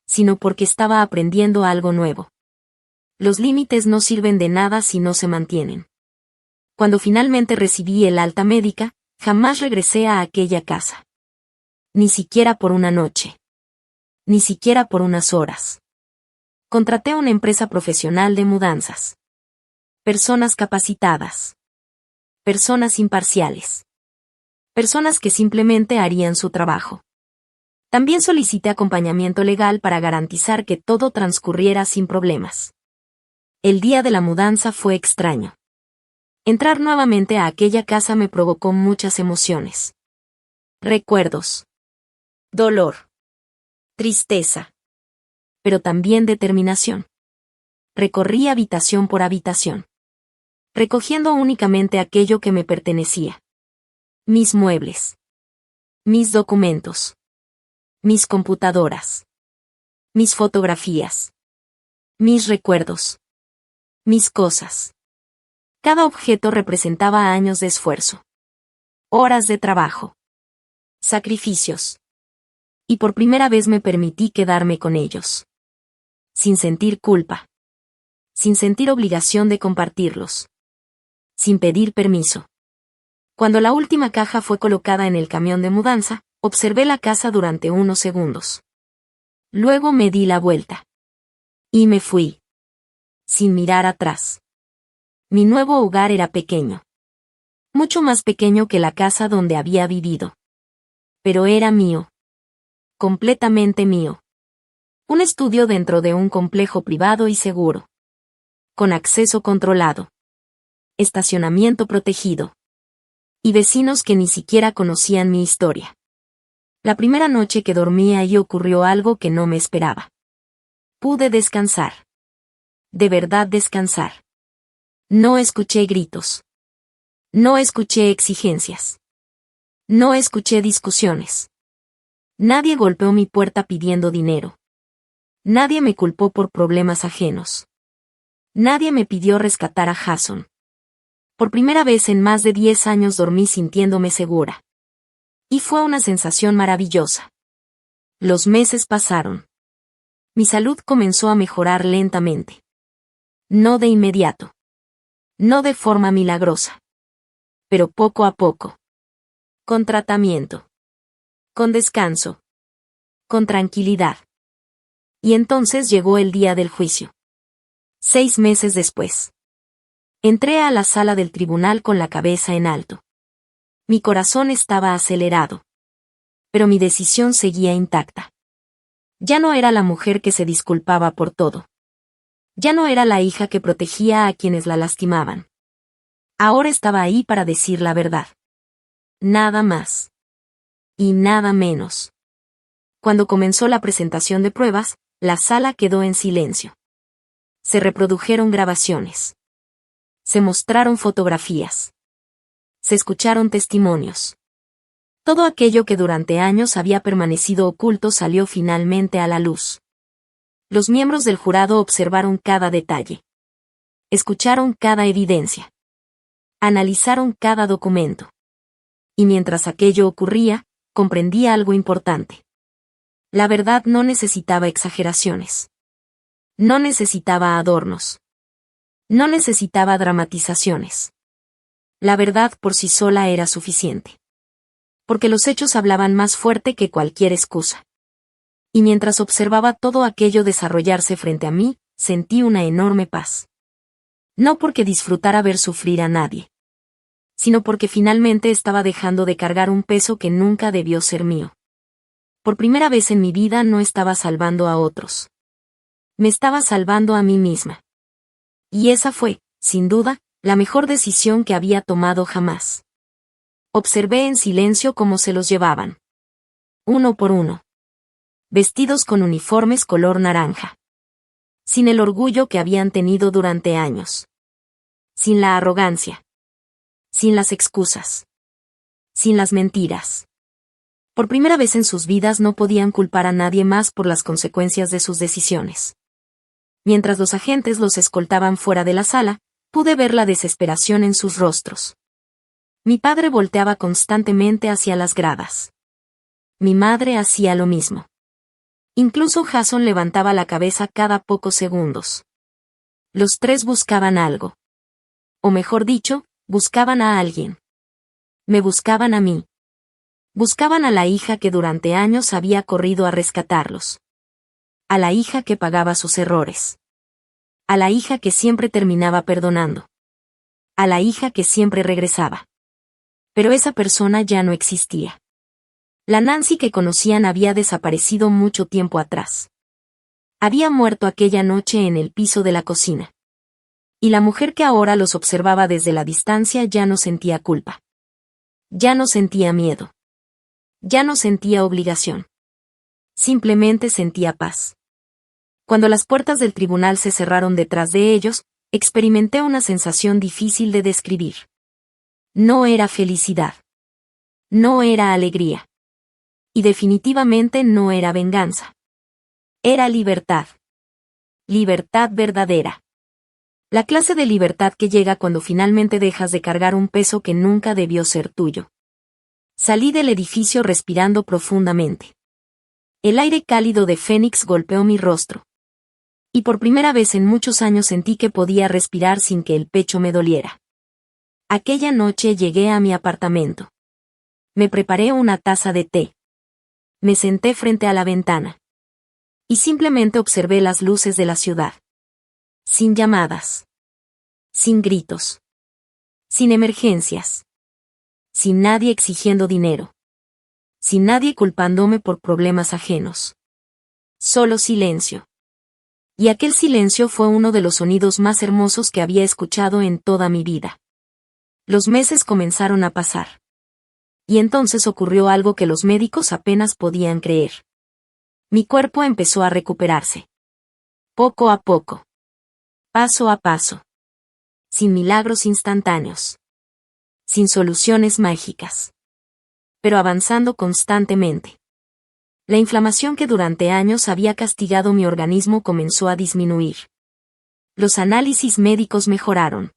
Sino porque estaba aprendiendo algo nuevo. Los límites no sirven de nada si no se mantienen. Cuando finalmente recibí el alta médica, jamás regresé a aquella casa. Ni siquiera por una noche. Ni siquiera por unas horas. Contraté una empresa profesional de mudanzas. Personas capacitadas. Personas imparciales. Personas que simplemente harían su trabajo. También solicité acompañamiento legal para garantizar que todo transcurriera sin problemas. El día de la mudanza fue extraño. Entrar nuevamente a aquella casa me provocó muchas emociones. Recuerdos. Dolor. Tristeza. Pero también determinación. Recorrí habitación por habitación. Recogiendo únicamente aquello que me pertenecía. Mis muebles. Mis documentos. Mis computadoras. Mis fotografías. Mis recuerdos. Mis cosas. Cada objeto representaba años de esfuerzo. Horas de trabajo. Sacrificios. Y por primera vez me permití quedarme con ellos. Sin sentir culpa. Sin sentir obligación de compartirlos. Sin pedir permiso. Cuando la última caja fue colocada en el camión de mudanza, observé la casa durante unos segundos. Luego me di la vuelta. Y me fui. Sin mirar atrás. Mi nuevo hogar era pequeño. Mucho más pequeño que la casa donde había vivido. Pero era mío. Completamente mío. Un estudio dentro de un complejo privado y seguro. Con acceso controlado. Estacionamiento protegido. Y vecinos que ni siquiera conocían mi historia. La primera noche que dormí ahí ocurrió algo que no me esperaba. Pude descansar. De verdad descansar. No escuché gritos. No escuché exigencias. No escuché discusiones. Nadie golpeó mi puerta pidiendo dinero. Nadie me culpó por problemas ajenos. Nadie me pidió rescatar a Jason. Por primera vez en más de 10 años dormí sintiéndome segura. Y fue una sensación maravillosa. Los meses pasaron. Mi salud comenzó a mejorar lentamente. No de inmediato. No de forma milagrosa. Pero poco a poco. Con tratamiento. Con descanso. Con tranquilidad. Y entonces llegó el día del juicio. 6 meses después. Entré a la sala del tribunal con la cabeza en alto. Mi corazón estaba acelerado. Pero mi decisión seguía intacta. Ya no era la mujer que se disculpaba por todo. Ya no era la hija que protegía a quienes la lastimaban. Ahora estaba ahí para decir la verdad. Nada más. Y nada menos. Cuando comenzó la presentación de pruebas, la sala quedó en silencio. Se reprodujeron grabaciones. Se mostraron fotografías. Se escucharon testimonios. Todo aquello que durante años había permanecido oculto salió finalmente a la luz. Los miembros del jurado observaron cada detalle. Escucharon cada evidencia. Analizaron cada documento. Y mientras aquello ocurría, comprendí algo importante. La verdad no necesitaba exageraciones. No necesitaba adornos. No necesitaba dramatizaciones. La verdad por sí sola era suficiente. Porque los hechos hablaban más fuerte que cualquier excusa. Y mientras observaba todo aquello desarrollarse frente a mí, sentí una enorme paz. No porque disfrutara ver sufrir a nadie, sino porque finalmente estaba dejando de cargar un peso que nunca debió ser mío. Por primera vez en mi vida no estaba salvando a otros. Me estaba salvando a mí misma. Y esa fue, sin duda, la mejor decisión que había tomado jamás. Observé en silencio cómo se los llevaban. Uno por uno. Vestidos con uniformes color naranja. Sin el orgullo que habían tenido durante años. Sin la arrogancia. Sin las excusas. Sin las mentiras. Por primera vez en sus vidas no podían culpar a nadie más por las consecuencias de sus decisiones. Mientras los agentes los escoltaban fuera de la sala, pude ver la desesperación en sus rostros. Mi padre volteaba constantemente hacia las gradas. Mi madre hacía lo mismo. Incluso Jason levantaba la cabeza cada pocos segundos. Los tres buscaban algo. O mejor dicho, buscaban a alguien. Me buscaban a mí. Buscaban a la hija que durante años había corrido a rescatarlos. A la hija que pagaba sus errores. A la hija que siempre terminaba perdonando. A la hija que siempre regresaba. Pero esa persona ya no existía. La Nancy que conocían había desaparecido mucho tiempo atrás. Había muerto aquella noche en el piso de la cocina. Y la mujer que ahora los observaba desde la distancia ya no sentía culpa. Ya no sentía miedo. Ya no sentía obligación. Simplemente sentía paz. Cuando las puertas del tribunal se cerraron detrás de ellos, experimenté una sensación difícil de describir. No era felicidad. No era alegría. Y definitivamente no era venganza. Era libertad. Libertad verdadera. La clase de libertad que llega cuando finalmente dejas de cargar un peso que nunca debió ser tuyo. Salí del edificio respirando profundamente. El aire cálido de Phoenix golpeó mi rostro. Y por primera vez en muchos años sentí que podía respirar sin que el pecho me doliera. Aquella noche llegué a mi apartamento. Me preparé una taza de té. Me senté frente a la ventana. Y simplemente observé las luces de la ciudad. Sin llamadas. Sin gritos. Sin emergencias. Sin nadie exigiendo dinero. Sin nadie culpándome por problemas ajenos. Solo silencio. Y aquel silencio fue uno de los sonidos más hermosos que había escuchado en toda mi vida. Los meses comenzaron a pasar. Y entonces ocurrió algo que los médicos apenas podían creer. Mi cuerpo empezó a recuperarse. Poco a poco. Paso a paso. Sin milagros instantáneos. Sin soluciones mágicas. Pero avanzando constantemente. La inflamación que durante años había castigado mi organismo comenzó a disminuir. Los análisis médicos mejoraron.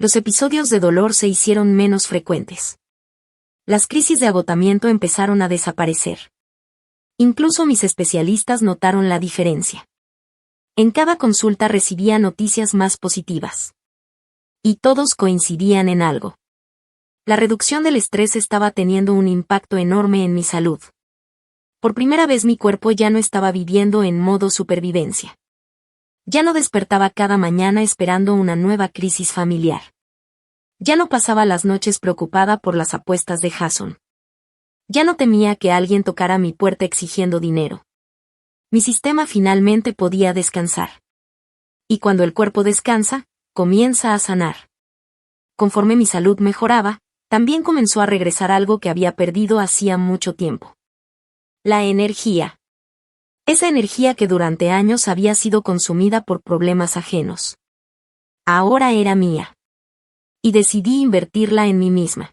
Los episodios de dolor se hicieron menos frecuentes. Las crisis de agotamiento empezaron a desaparecer. Incluso mis especialistas notaron la diferencia. En cada consulta recibía noticias más positivas. Y todos coincidían en algo. La reducción del estrés estaba teniendo un impacto enorme en mi salud. Por primera vez mi cuerpo ya no estaba viviendo en modo supervivencia. Ya no despertaba cada mañana esperando una nueva crisis familiar. Ya no pasaba las noches preocupada por las apuestas de Jason. Ya no temía que alguien tocara mi puerta exigiendo dinero. Mi sistema finalmente podía descansar. Y cuando el cuerpo descansa, comienza a sanar. Conforme mi salud mejoraba, también comenzó a regresar algo que había perdido hacía mucho tiempo. La energía. Esa energía que durante años había sido consumida por problemas ajenos. Ahora era mía. Y decidí invertirla en mí misma.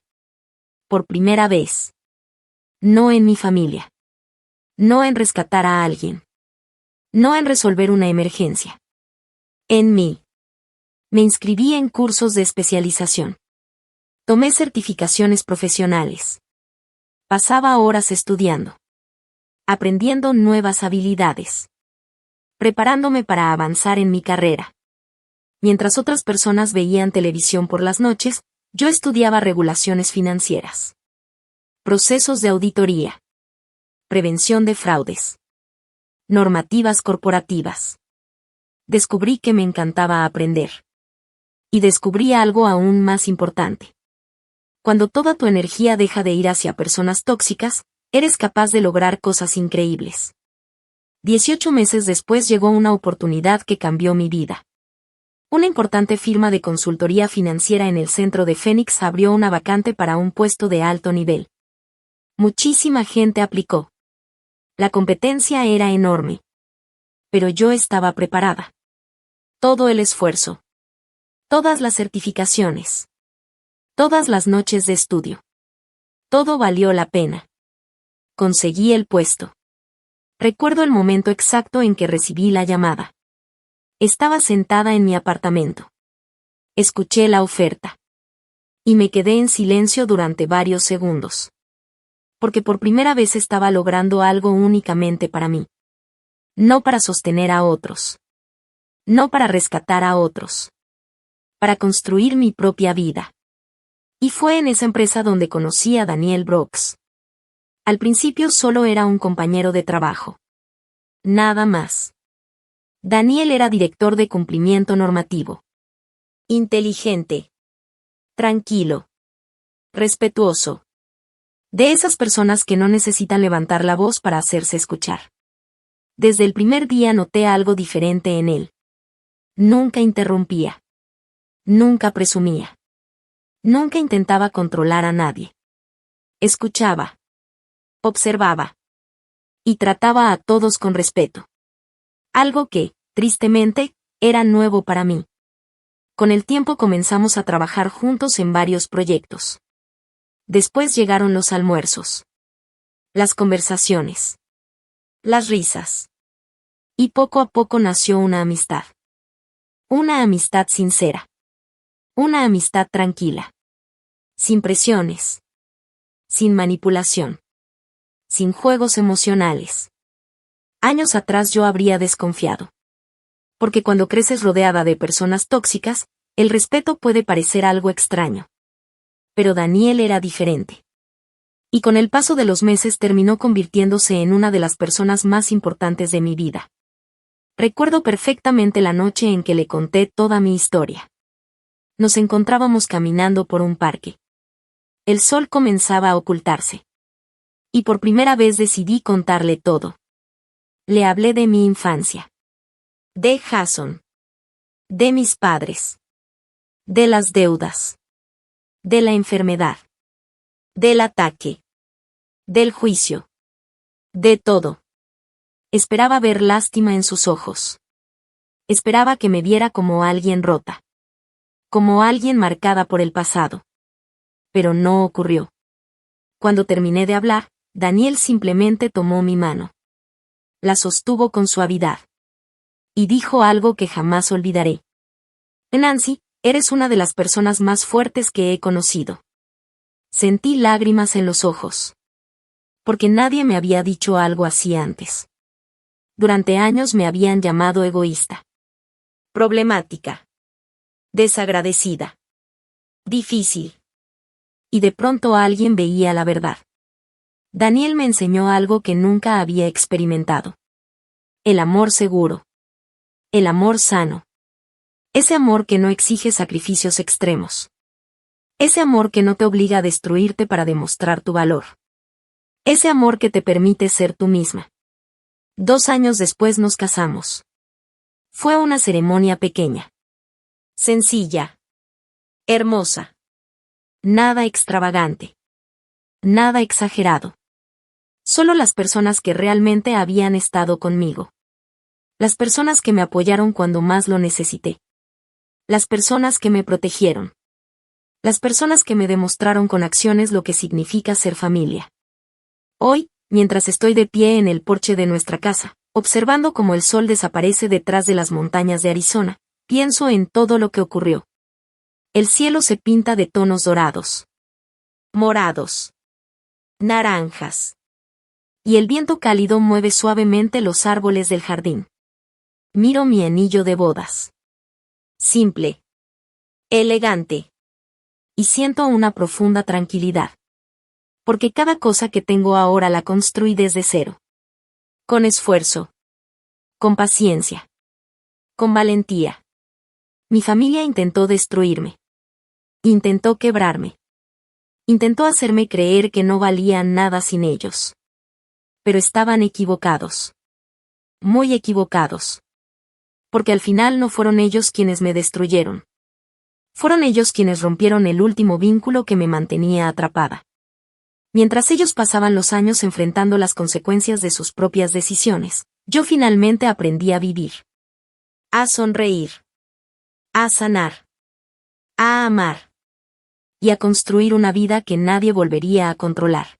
Por primera vez. No en mi familia. No en rescatar a alguien. No en resolver una emergencia. En mí. Me inscribí en cursos de especialización. Tomé certificaciones profesionales. Pasaba horas estudiando. Aprendiendo nuevas habilidades. Preparándome para avanzar en mi carrera. Mientras otras personas veían televisión por las noches, yo estudiaba regulaciones financieras. Procesos de auditoría. Prevención de fraudes. Normativas corporativas. Descubrí que me encantaba aprender. Y descubrí algo aún más importante. Cuando toda tu energía deja de ir hacia personas tóxicas, eres capaz de lograr cosas increíbles. 18 meses después llegó una oportunidad que cambió mi vida. Una importante firma de consultoría financiera en el centro de Phoenix abrió una vacante para un puesto de alto nivel. Muchísima gente aplicó. La competencia era enorme. Pero yo estaba preparada. Todo el esfuerzo. Todas las certificaciones. Todas las noches de estudio. Todo valió la pena. Conseguí el puesto. Recuerdo el momento exacto en que recibí la llamada. Estaba sentada en mi apartamento. Escuché la oferta. Y me quedé en silencio durante varios segundos. Porque por primera vez estaba logrando algo únicamente para mí. No para sostener a otros. No para rescatar a otros. Para construir mi propia vida. Y fue en esa empresa donde conocí a Daniel Brooks. Al principio solo era un compañero de trabajo. Nada más. Daniel era director de cumplimiento normativo. Inteligente. Tranquilo. Respetuoso. De esas personas que no necesitan levantar la voz para hacerse escuchar. Desde el primer día noté algo diferente en él. Nunca interrumpía. Nunca presumía. Nunca intentaba controlar a nadie. Escuchaba. Observaba. Y trataba a todos con respeto. Algo que, tristemente, era nuevo para mí. Con el tiempo comenzamos a trabajar juntos en varios proyectos. Después llegaron los almuerzos. Las conversaciones. Las risas. Y poco a poco nació una amistad. Una amistad sincera. Una amistad tranquila. Sin presiones. Sin manipulación. Sin juegos emocionales. Años atrás yo habría desconfiado. Porque cuando creces rodeada de personas tóxicas, el respeto puede parecer algo extraño. Pero Daniel era diferente. Y con el paso de los meses terminó convirtiéndose en una de las personas más importantes de mi vida. Recuerdo perfectamente la noche en que le conté toda mi historia. Nos encontrábamos caminando por un parque. El sol comenzaba a ocultarse. Y por primera vez decidí contarle todo. Le hablé de mi infancia. De Jason. De mis padres. De las deudas. De la enfermedad. Del ataque. Del juicio. De todo. Esperaba ver lástima en sus ojos. Esperaba que me viera como alguien rota. Como alguien marcada por el pasado. Pero no ocurrió. Cuando terminé de hablar, Daniel simplemente tomó mi mano. La sostuvo con suavidad. Y dijo algo que jamás olvidaré. Nancy, eres una de las personas más fuertes que he conocido. Sentí lágrimas en los ojos. Porque nadie me había dicho algo así antes. Durante años me habían llamado egoísta. Problemática. Desagradecida. Difícil. Y de pronto alguien veía la verdad. Daniel me enseñó algo que nunca había experimentado. El amor seguro. El amor sano. Ese amor que no exige sacrificios extremos. Ese amor que no te obliga a destruirte para demostrar tu valor. Ese amor que te permite ser tú misma. 2 años después nos casamos. Fue una ceremonia pequeña. Sencilla. Hermosa. Nada extravagante. Nada exagerado. Solo las personas que realmente habían estado conmigo. Las personas que me apoyaron cuando más lo necesité. Las personas que me protegieron. Las personas que me demostraron con acciones lo que significa ser familia. Hoy, mientras estoy de pie en el porche de nuestra casa, observando cómo el sol desaparece detrás de las montañas de Arizona, pienso en todo lo que ocurrió. El cielo se pinta de tonos dorados, morados, naranjas. Y el viento cálido mueve suavemente los árboles del jardín. Miro mi anillo de bodas. Simple. Elegante. Y siento una profunda tranquilidad. Porque cada cosa que tengo ahora la construí desde cero. Con esfuerzo. Con paciencia. Con valentía. Mi familia intentó destruirme. Intentó quebrarme. Intentó hacerme creer que no valía nada sin ellos. Pero estaban equivocados. Muy equivocados. Porque al final no fueron ellos quienes me destruyeron. Fueron ellos quienes rompieron el último vínculo que me mantenía atrapada. Mientras ellos pasaban los años enfrentando las consecuencias de sus propias decisiones, yo finalmente aprendí a vivir. A sonreír. A sanar. A amar. Y a construir una vida que nadie volvería a controlar.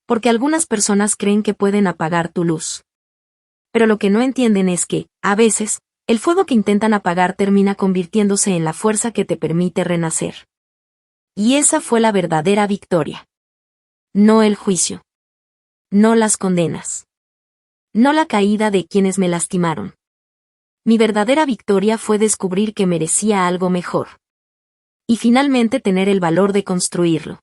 Porque algunas personas creen que pueden apagar tu luz. Pero lo que no entienden es que, a veces, el fuego que intentan apagar termina convirtiéndose en la fuerza que te permite renacer. Y esa fue la verdadera victoria. No el juicio. No las condenas. No la caída de quienes me lastimaron. Mi verdadera victoria fue descubrir que merecía algo mejor. Y finalmente tener el valor de construirlo.